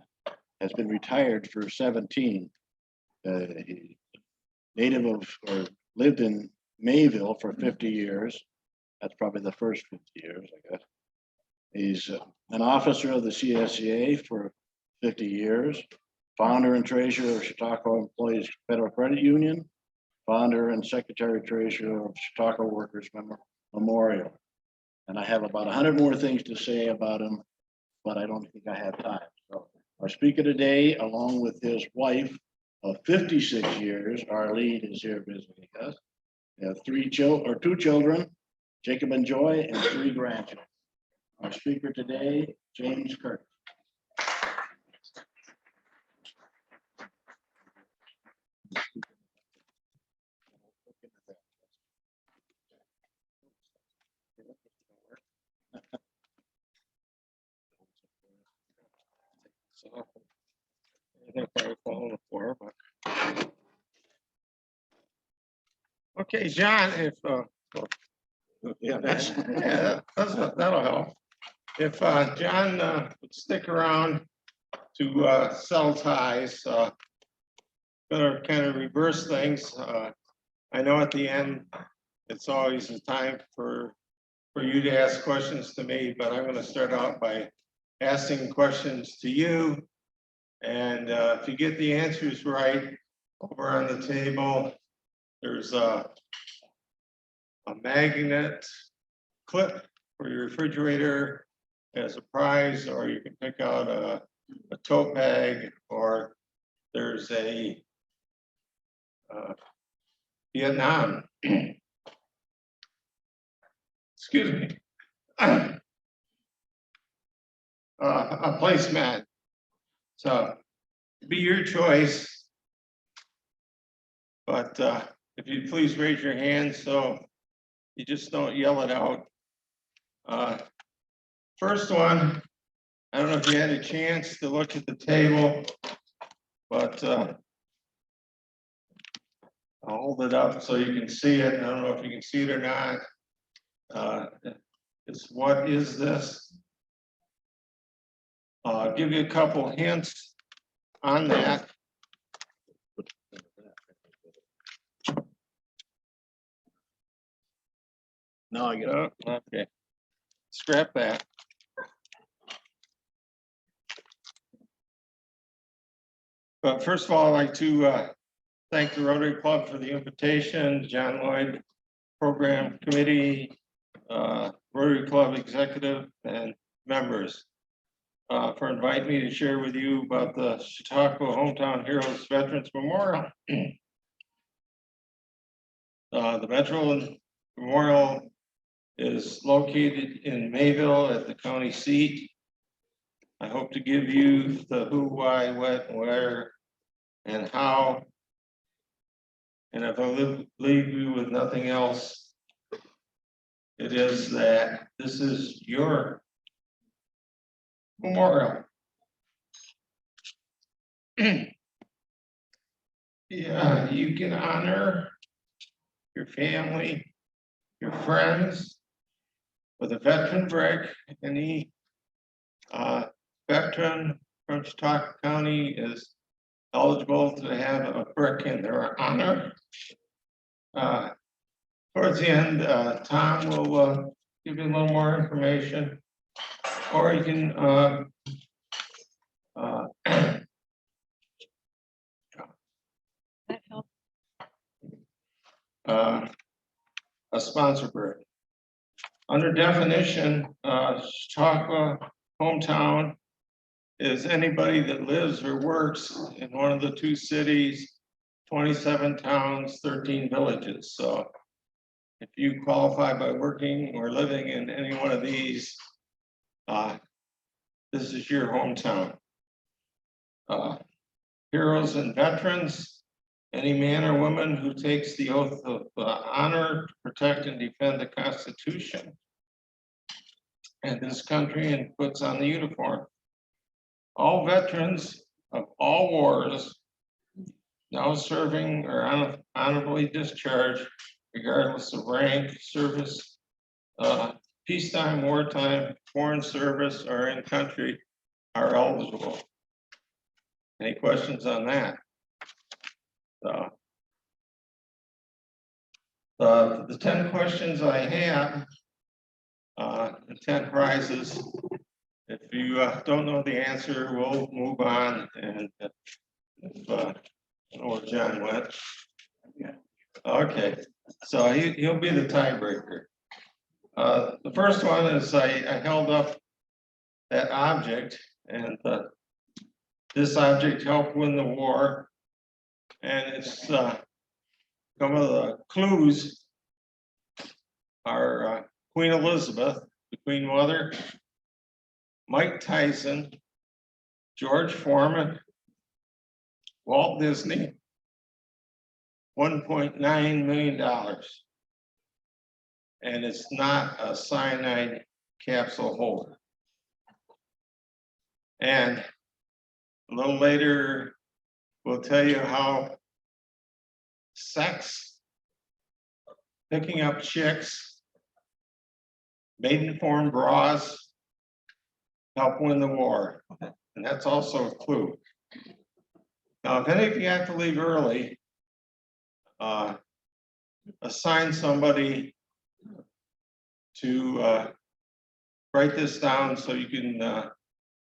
has been retired for 17. He native of, or lived in Mayville for 50 years. That's probably the first 50 years, I guess. He's an officer of the CSEA for 50 years, founder and treasurer of Chautauqua Employees Federal Credit Union, founder and secretary treasurer of Chautauqua Workers Memorial. And I have about 100 more things to say about him, but I don't think I have time. So our speaker today, along with his wife of 56 years, Arlene, is here visiting us. They have two children, Jacob and Joy, and 3 grandchildren. Our speaker today, James Kurtz. Okay, John, if that'll help. If John would stick around to sell ties, better kind of reverse things. I know at the end, it's always a time for you to ask questions to me, but I'm going to start out by asking questions to you. And if you get the answers right, over on the table, there's a magnet clip for your refrigerator as a prize, or you can pick out a tote bag, or there's a Vietnam, excuse me, a placemat. So be your choice. But if you please raise your hand so you just don't yell it out. First one, I don't know if you had a chance to look at the table, but I'll hold it up so you can see it. I don't know if you can see it or not. It's what is this? I'll give you a couple hints on that. No, I get it. Oh, okay. Scrap that. But first of all, I'd like to thank the Rotary Club for the invitation, John Lloyd Program Committee, Rotary Club Executive and members for inviting me to share with you about the Chautauqua Hometown Heroes Veterans Memorial. The Veteran Memorial is located in Mayville at the county seat. I hope to give you the who, why, what, where, and how. And if I leave you with nothing else, it is that this is your memorial. Yeah, you can honor your family, your friends with a veteran brick. Any veteran from Chautauqua County is eligible to have a brick in their honor. Towards the end, Tom will give you a little more information, or you can That helps. a sponsor brick. Under definition, Chautauqua hometown is anybody that lives or works in one of the two cities, 27 towns, 13 villages. So if you qualify by working or living in any one of these, this is your hometown. Heroes and veterans, any man or woman who takes the oath of honor to protect and defend the Constitution and this country and puts on the uniform. All veterans of all wars now serving or honorably discharged, regardless of rank, service, peacetime, wartime, foreign service, or in country, are eligible. Any questions on that? The 10 questions I have, the 10 prizes. If you don't know the answer, we'll move on. And if I don't know where John went. Okay, so he'll be the tiebreaker. The first one is I held up that object, and this object helped win the war. And it's some of the clues are Queen Elizabeth, the Queen Mother, Mike Tyson, George Foreman, Walt Disney, $1.9 million. And it's not a cyanide capsule holder. And a little later, we'll tell you how sex, picking up chicks, maiden form bras help win the war. And that's also a clue. Now, if any of you have to leave early, assign somebody to write this down so you can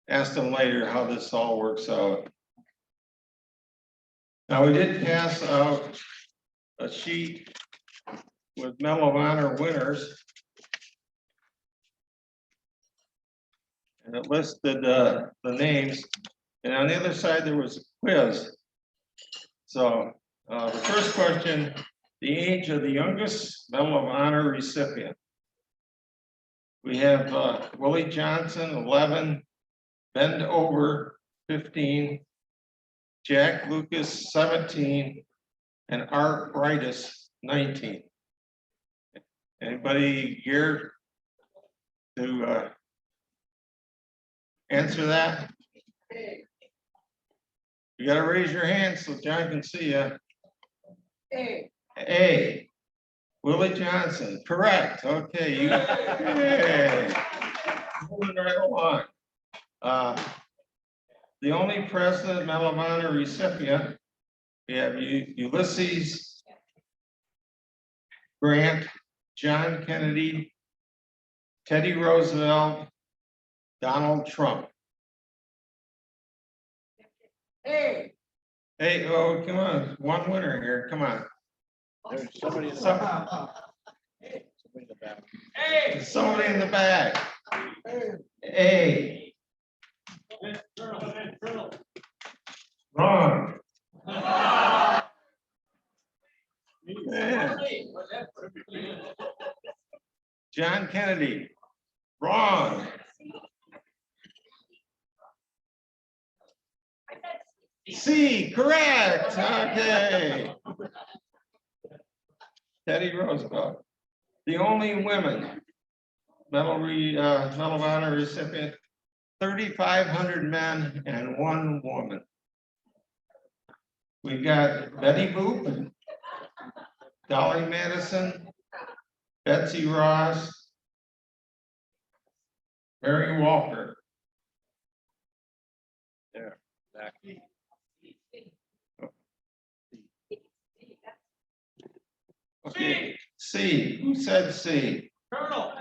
ask them later how this all works out. Now, we did pass out a sheet with Medal of Honor winners. And it listed the names. And on the other side, there was a quiz. So the first question, the age of the youngest Medal of Honor recipient. We have Willie Johnson, 11, Bend Over, 15, Jack Lucas, 17, and arthritis 19. Anybody here to answer that? You gotta raise your hand so John can see you. A. Willie Johnson, correct. Okay, you. Hey. Moving right along. The only President Medal of Honor recipient, we have Ulysses Grant, John Kennedy, Teddy Roosevelt, Donald Trump. Hey, oh, come on, one winner here, come on. There's somebody in the back. Somebody in the back. Hey, somebody in the back. Hey. Wrong. Yeah. John Kennedy. Wrong. C, correct. Okay. Teddy Roosevelt. The only women Medal of Honor recipient, 3,500 men and 1 woman. We got Betty Boop, Dolly Madison, Betsy Ross, Mary Walker. There, back. Okay, C, who said C? Colonel.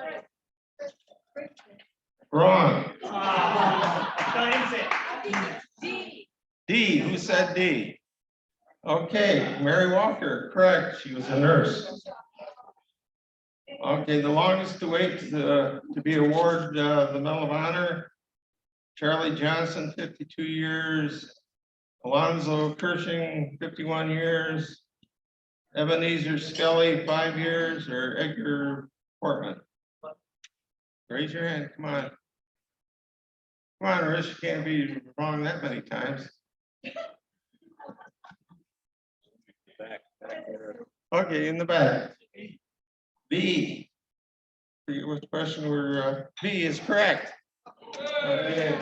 Wrong. D. D, who said D? Okay, Mary Walker, correct, she was a nurse. Okay, the longest to wait to be awarded the Medal of Honor, Charlie Johnson, 52 years, Alonzo Kershing, 51 years, Ebenezer Skelly, 5 years, or Edgar Portman. Raise your hand, come on. Come on, Rich, you can't be wrong that many times. Back there. Okay, in the back. B. Which question were, B is correct. Okay.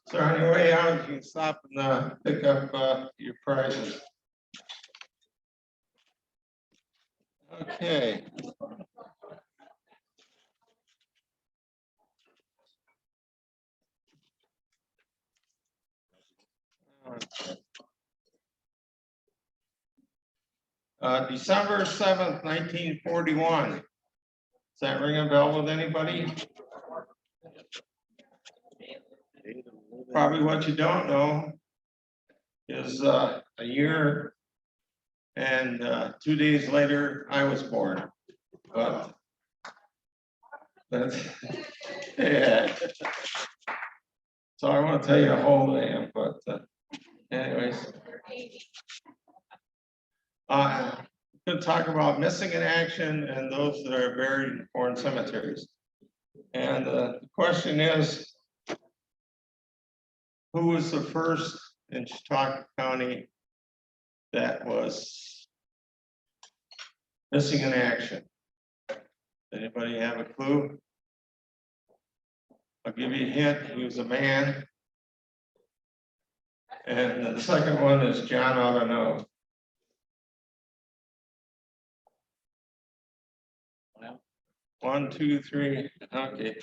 So on your way out, you can stop and pick up your prizes. Okay. December 7th, 1941. Does that ring a bell with anybody? Probably what you don't know is a year and 2 days later, I was born. But yeah. So I want to tell you how old I am, but anyways. Going to talk about missing in action and those that are buried in foreign cemeteries. And the question is, who was the first in Chautauqua County that was missing in action? Anybody have a clue? I'll give you a hint, he was a man. And the second one is John ought to know. One, two, three, okay.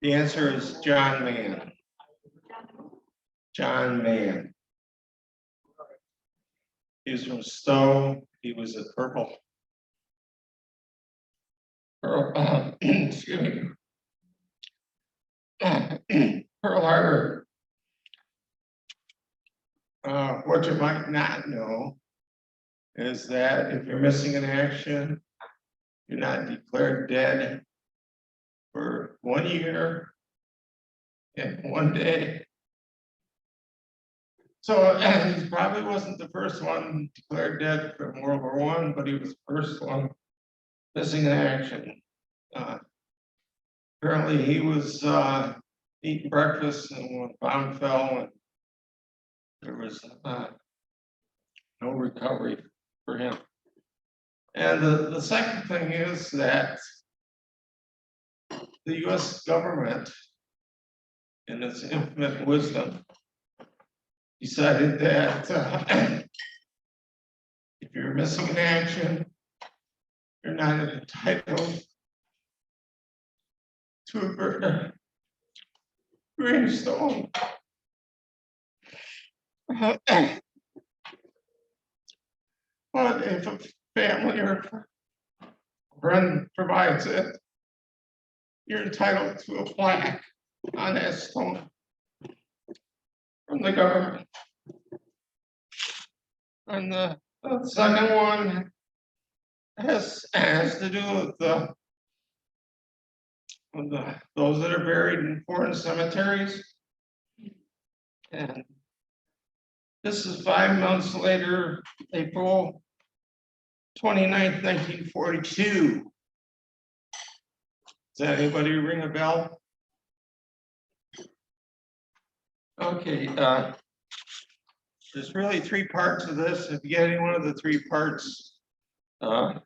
The answer is John Mann. John Mann. He was from Stowe. He was at excuse me. Pearl Harbor. What you might not know is that if you're missing in action, you're not declared dead for 1 year and 1 day. So he probably wasn't the first one declared dead from World War I, but he was the first one missing in action. Apparently he was eating breakfast and when the bomb fell and there was no recovery for him. And the second thing is that the US government, in its infinite wisdom, decided that if you're missing in action, you're not entitled to a gravestone. But if a family or friend provides it, you're entitled to a plaque on that stone from the government. And the second one has to do with those that are buried in foreign cemeteries. And this is 5 months later, April 29th, 1942. Does that anybody ring a bell? Okay, there's really 3 parts of this. If you get any one of the 3 parts, there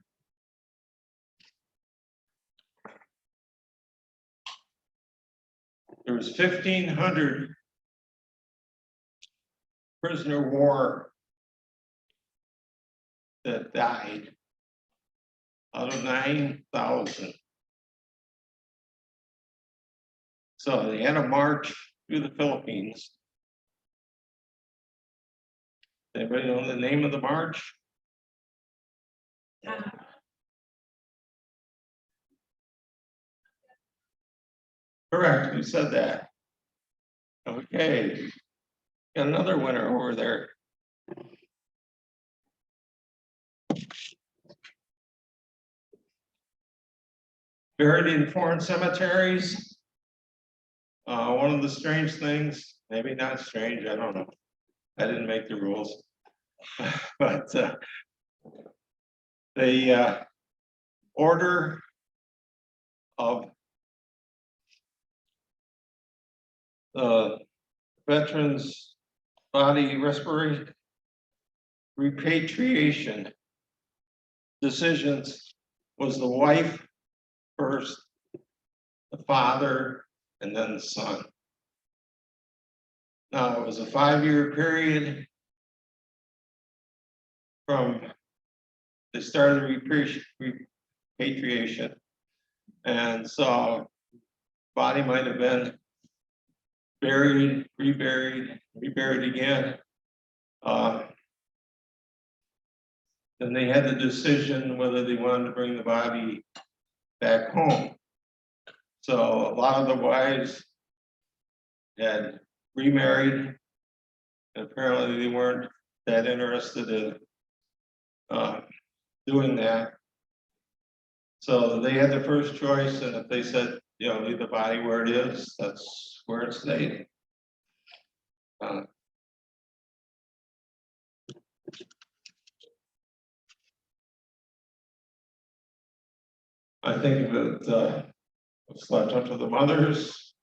was 1,500 prisoner of war that died out of 9,000. So they had a march through the Philippines. Anybody know the name of the march? Correct, who said that? Okay, got another winner over there. Buried in foreign cemeteries. One of the strange things, maybe not strange, I don't know. I didn't make the rules. But the order of the veterans body repatriation decisions was the wife first, the father, and then the son. Now, it was a 5-year period from the start of the repatriation. And so body might have been buried, reburied again. Then they had the decision whether they wanted to bring the body back home. So a lot of the wives had remarried, and apparently they weren't that interested in doing that. So they had the first choice, and if they said, you know, leave the body where it is, that's where it stayed. I think that what's left up to the mothers,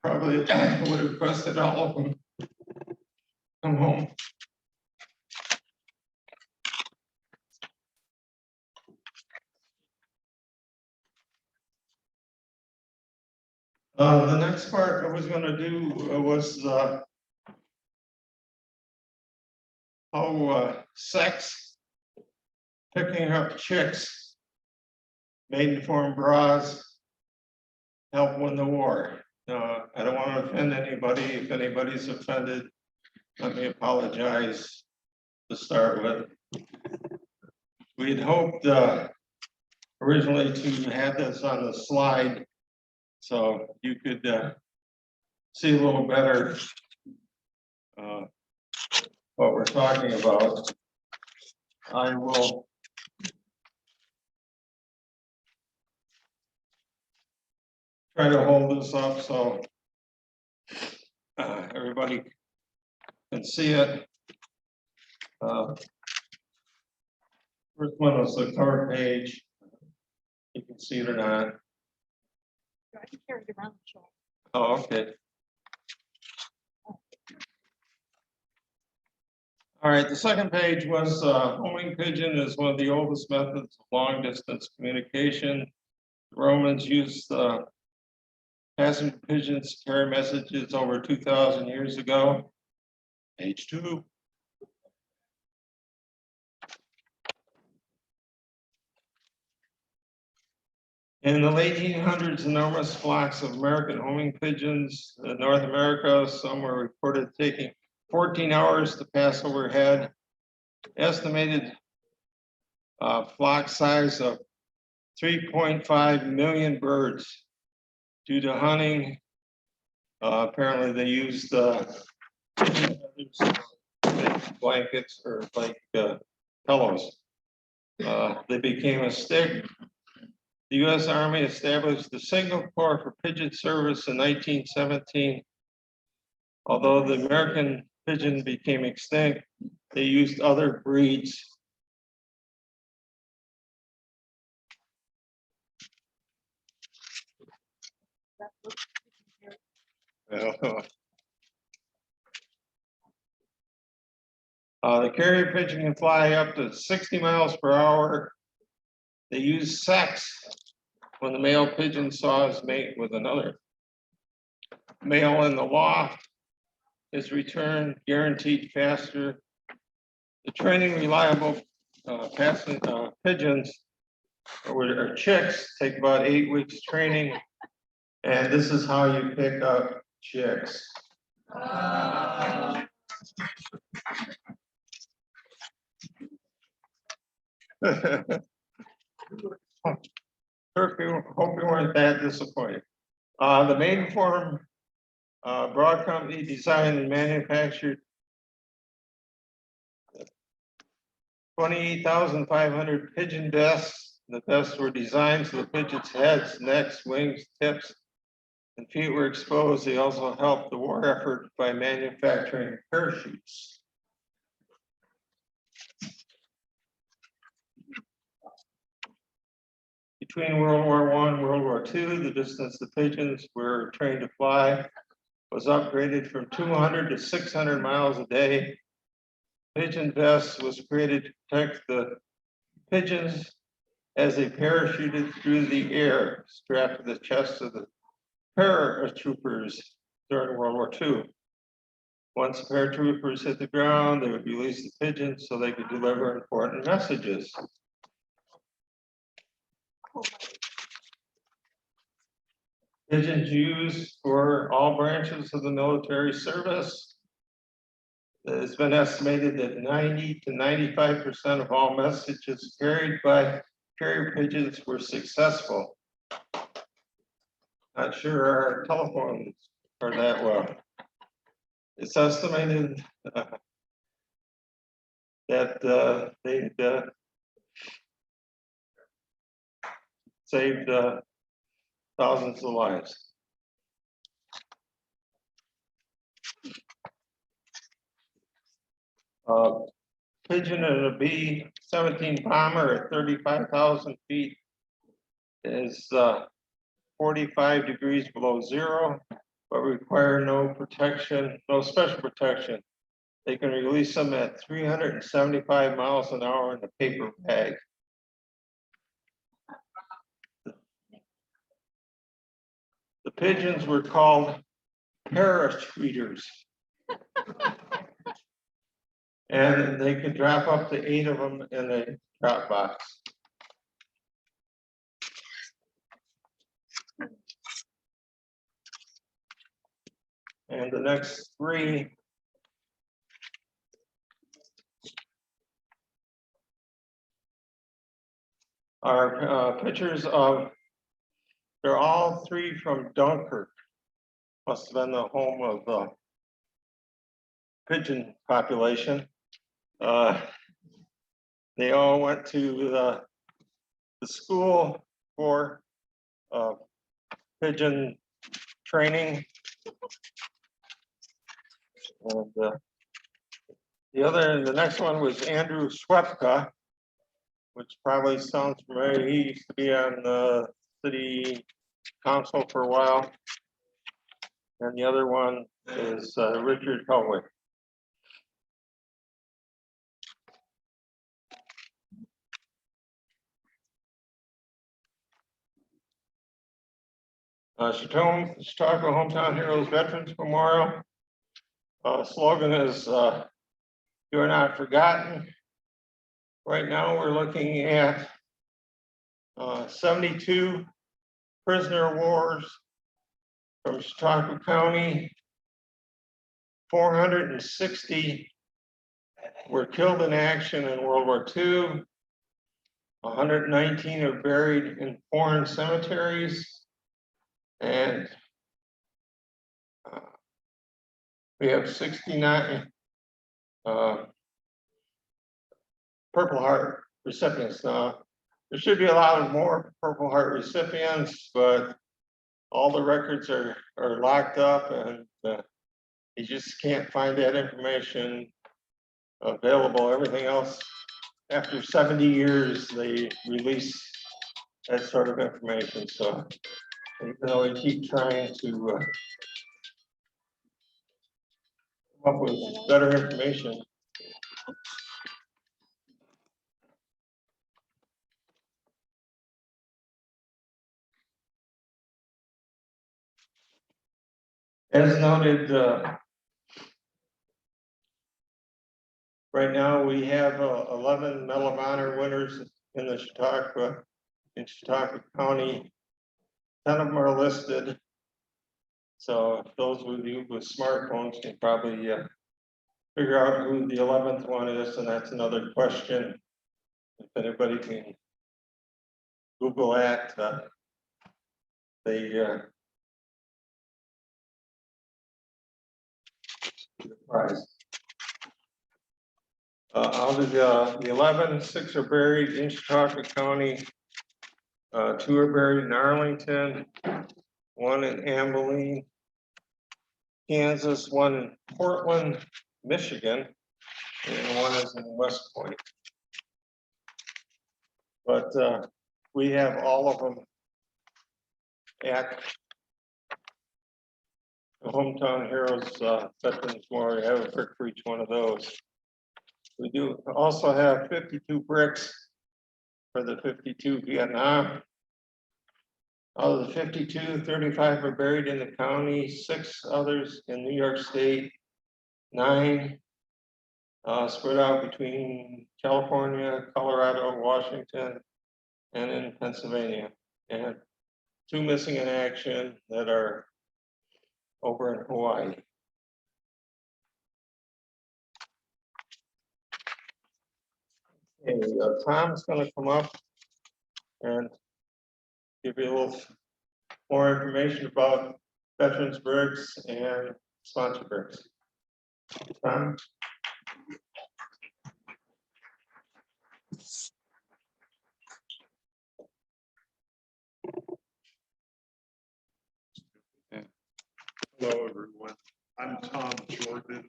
probably would have requested all of them come home. The next part I was going to do was how sex, picking up chicks, maiden form bras, help win the war. I don't want to offend anybody. If anybody's offended, let me apologize to start with. We had hoped originally to have this on the slide so you could see a little better what we're talking about. I will try to hold this up so everybody can see it. First one was the cover page. You can see it or not. I can carry it around. Oh, okay. All right, the second page was homing pigeon is one of the oldest methods of long distance communication. Romans used passing pigeons to carry messages over 2,000 years ago. Page 2. In the late 1800s, enormous flocks of American homing pigeons in North America, some were reported taking 14 hours to pass overhead. Estimated flock size of 3.5 million birds due to hunting. Apparently they used blankets or like pillows. They became a stick. The U.S. Army established the Signal Corps for Pigeon Service in 1917. Although the American pigeon became extinct, they used other breeds. The carrier pigeon can fly up to 60 miles per hour. They use sex when the male pigeon saw his mate with another male in the loft. His return guaranteed faster. The training reliable passing pigeons or chicks take about 8 weeks training, and this is how you pick up chicks. Hope you weren't that disappointed. The maiden form broad company designed and manufactured 28,500 pigeon vests. The vests were designed so the pigeons' heads, necks, wings, tips, and feet were exposed. They also helped the war effort by manufacturing parachutes. Between World War I and World War II, the distance the pigeons were trained to fly was upgraded from 200 to 600 miles a day. Pigeon vest was created to protect the pigeons as they parachuted through the air, strapped to the chest of the paratroopers during World War II. Once the paratroopers hit the ground, they would release the pigeons so they could deliver important messages. Pigeons used for all branches of the military service. It's been estimated that 90 to 95% of all messages carried by carrier pigeons were successful. Not sure our telephones are that well. It's estimated that they'd saved thousands of lives. Pigeon and a B-17 bomber at 35,000 feet is 45 degrees below zero, but require no protection, no special protection. They can release them at 375 miles an hour in a paper bag. The pigeons were called parachuters. And they could drop up to 8 of them in a drop box. And the next 3 are pictures of, they're all 3 from Dunkirk. Must have been the home of the pigeon population. They all went to the school for pigeon training. And the next one was Andrew Swepka, which probably sounds familiar. He used to be on the city council for a while. And the other one is Richard Helwig. Chautauqua Hometown Heroes Veterans Memorial. Slogan is "You are not forgotten." Right now, we're looking at 72 prisoner of wars from Chautauqua County. 460 were killed in action in World War II. 119 are buried in foreign cemeteries. And we have 69 Purple Heart recipients. Now, there should be a lot of more Purple Heart recipients, but all the records are locked up, and you just can't find that information available. Everything else, after 70 years, they release that sort of information. So even though we keep trying to come up with better information, as noted, right now we have 11 Medal of Honor winners in the Chautauqua County. 10 of them are listed. So those of you with smartphones can probably figure out who the 11th one is, and that's another question. If anybody can Google that, prize. Out of the 11, 6 are buried in Chautauqua County. 2 are buried in Arlington, 1 in Abilene, Kansas, 1 in Portland, Michigan, and 1 is in West Point. But we have all of them at the Hometown Heroes Veterans Memorial. We have a brick for each one of those. We do also have 52 bricks for the 52 Vietnam. Out of the 52, 35 are buried in the county, 6 others in New York State, 9 spread out between California, Colorado, Washington, and in Pennsylvania. And 2 missing in action that are over in Hawaii. Okay, Tom's going to come up and give you a little more information about Veterans Bricks and Sponsor Bricks. Tom? Hello, everyone. I'm Tom Jordan.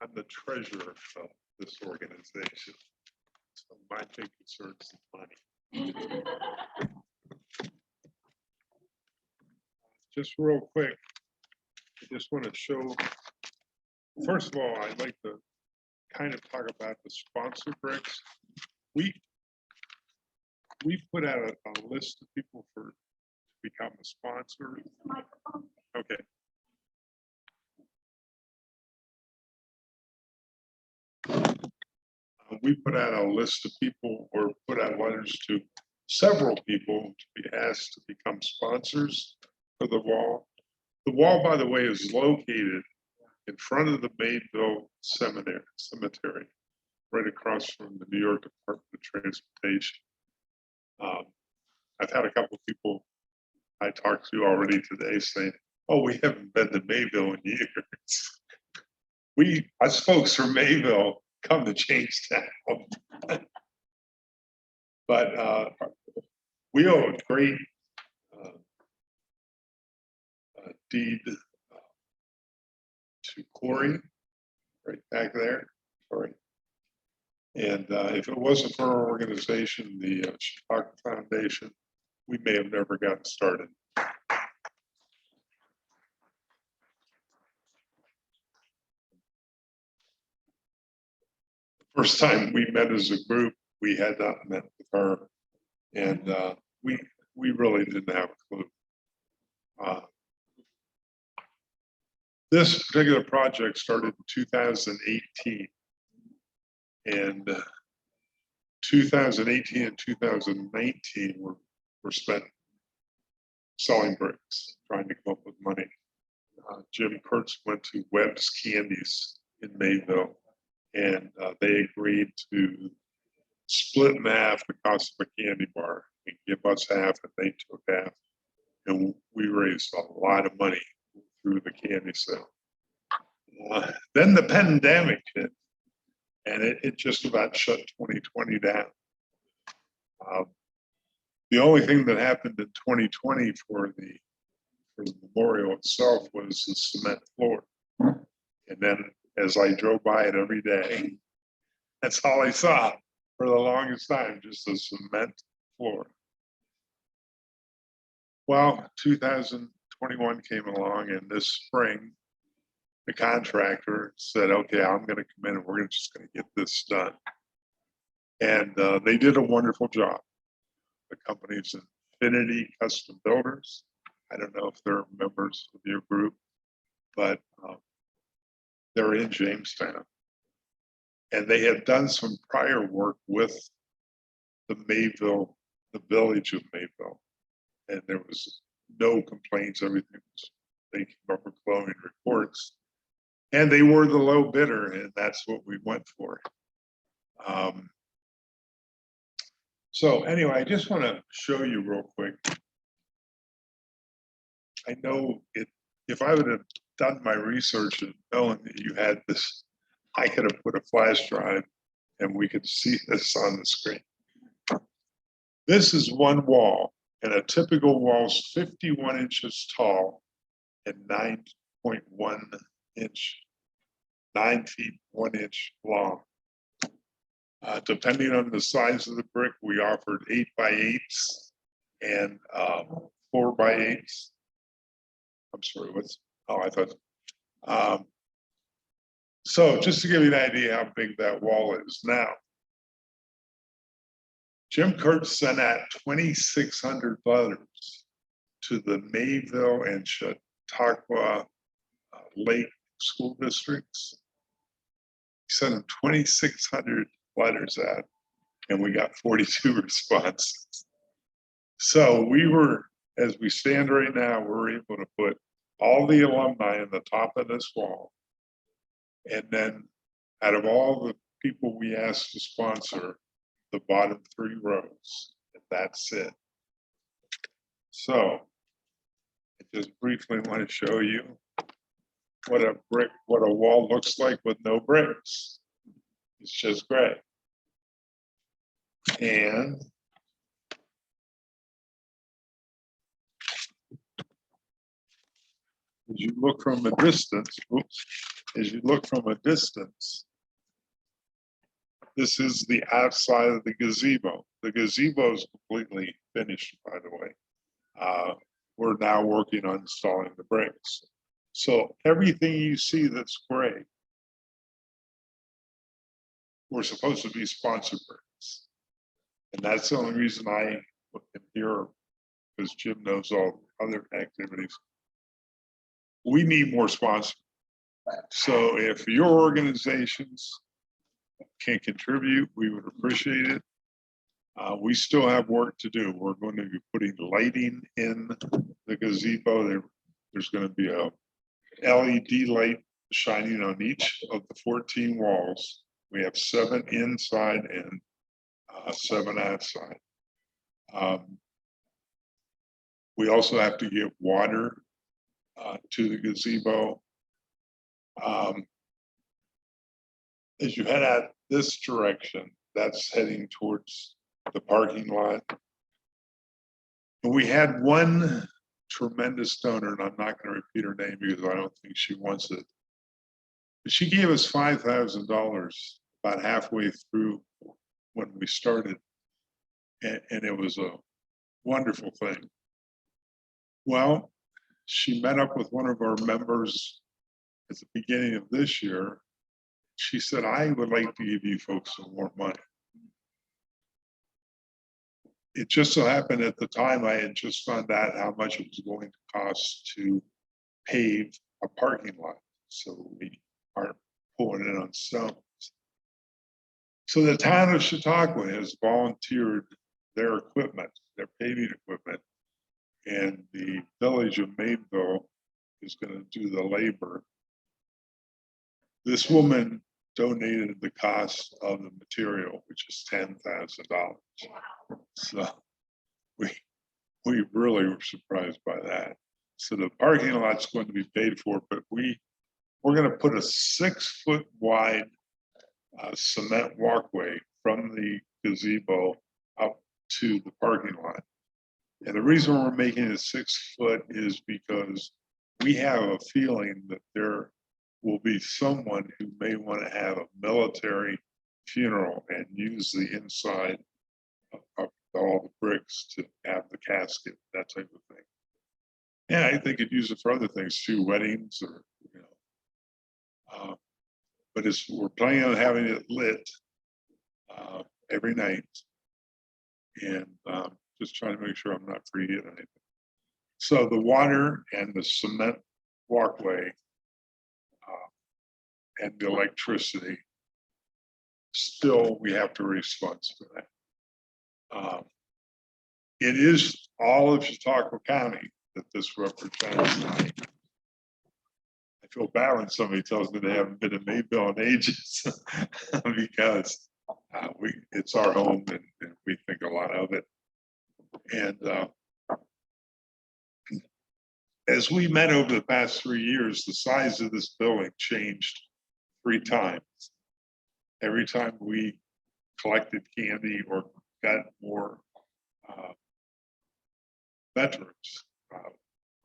I'm the treasurer of this organization. So my big concern is money. Just real quick, I just want to show, first of all, I'd like to kind of talk about the sponsor bricks. We put out a list of people to become a sponsor. Okay. We put out a list of people, or put out letters to several people to be asked to become sponsors for the wall. The wall, by the way, is located in front of the Mayville cemetery, right across from the New York Department of Transportation. I've had a couple of people I talked to already today saying, "Oh, we haven't been to Mayville in years." Us folks from Mayville come to Jamestown. But we owe a great deed to Corey, right back there. Sorry. And if it wasn't for our organization, the Chautauqua Foundation, we may have never gotten started. First time we met as a group, we had not met with her, and we really didn't have a clue. This particular project started in 2018. And 2018 and 2019 were spent selling bricks, trying to come up with money. Jim Kurtz went to Webb's Candies in Mayville, and they agreed to split in half the cost of a candy bar and give us half, and they took half. And we raised a lot of money through the candy sale. Then the pandemic hit, and it just about shut 2020 down. The only thing that happened in 2020 for the memorial itself was the cement floor. And then as I drove by it every day, that's all I saw for the longest time, just a cement floor. Well, 2021 came along, and this spring, the contractor said, okay, I'm gonna come in and we're just gonna get this done. And they did a wonderful job. The company's Infinity Custom Builders. I don't know if they're members of your group, but they're in Jamestown. And they had done some prior work with the Mayville, the village of Mayville. And there was no complaints, everything was, they came up with glowing reports. And they were the low bidder, and that's what we went for. So anyway, I just want to show you real quick. I know if I would have done my research and known that you had this, I could have put a flash drive and we could see this on the screen. This is one wall, and a typical wall is 51 inches tall and 9.1 inch, 9 feet, 1 inch long. Depending on the size of the brick, we offered 8x8s and 4x8s. I'm sorry, I thought. So just to give you an idea how big that wall is now. Jim Kurtz sent out 2,600 letters to the Mayville and Chautauqua Lake school districts. He sent them 2,600 letters out, and we got 42 responses. So we were, as we stand right now, we're able to put all the alumni on the top of this wall. And then out of all the people we asked to sponsor, the bottom 3 rows, and that's it. So I just briefly want to show you what a wall looks like with no bricks. It's just great. And as you look from a distance, this is the outside of the gazebo. The gazebo is completely finished, by the way. We're now working on installing the bricks. So everything you see that's gray, we're supposed to be sponsored bricks. And that's the only reason I am here, because Jim knows all the other activities. We need more sponsors. So if your organizations can contribute, we would appreciate it. We still have work to do. We're going to be putting lighting in the gazebo. There's going to be a LED light shining on each of the 14 walls. We have 7 inside and 7 outside. We also have to get water to the gazebo. As you head out this direction, that's heading towards the parking lot. And we had one tremendous donor, and I'm not going to repeat her name because I don't think she wants it. But she gave us $5,000 about halfway through when we started. And it was a wonderful thing. Well, she met up with one of our members at the beginning of this year. She said, I would like to give you folks some more money. It just so happened at the time I had just found out how much it was going to cost to pave a parking lot, so we aren't pulling in on stones. So the town of Chautauqua has volunteered their equipment, their paving equipment, and the village of Mayville is gonna do the labor. This woman donated the cost of the material, which is $10,000. So we really were surprised by that. So the parking lot's going to be paid for, but we're gonna put a 6-foot wide cement walkway from the gazebo up to the parking lot. And the reason we're making it 6 foot is because we have a feeling that there will be someone who may want to have a military funeral and use the inside of all the bricks to have the casket, that type of thing. Yeah, I think you'd use it for other things too, weddings or, you know. But we're planning on having it lit every night. And just trying to make sure I'm not forgetting anything. So the water and the cement walkway and the electricity, still we have to raise funds for that. It is all of Chautauqua County that this represents. I feel bad when somebody tells me they haven't been in Mayville in ages because it's our home and we think a lot of it. And as we met over the past 3 years, the size of this building changed 3 times. Every time we collected candy or got more veterans,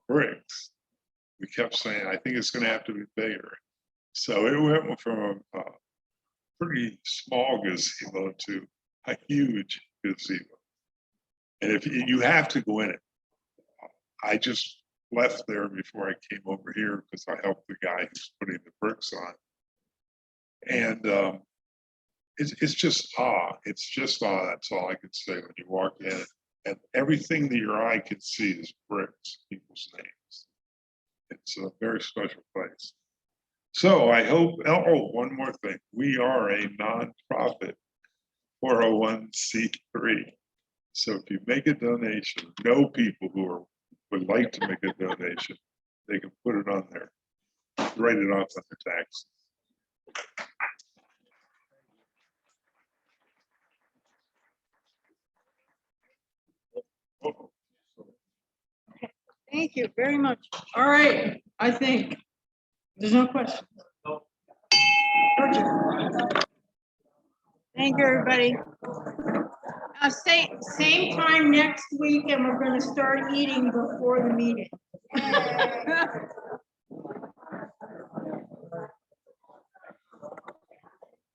bricks, we kept saying, I think it's going to have to be bigger. So it went from a pretty small gazebo to a huge gazebo. And if you have to go in it, I just left there before I came over here because I helped the guy who's putting the bricks on. And it's just awe. It's just awe. That's all I can say when you walk in. And everything that your eye can see is bricks, people's names. It's a very special place. So I hope, oh, one more thing. We are a nonprofit 401c3. So if you make a donation, know people who would like to make a donation, they can put it on there, write it off on the tax. Thank you very much. All right, I think there's no question. Thank you, everybody. Same time next week, and we're going to start eating before the meeting.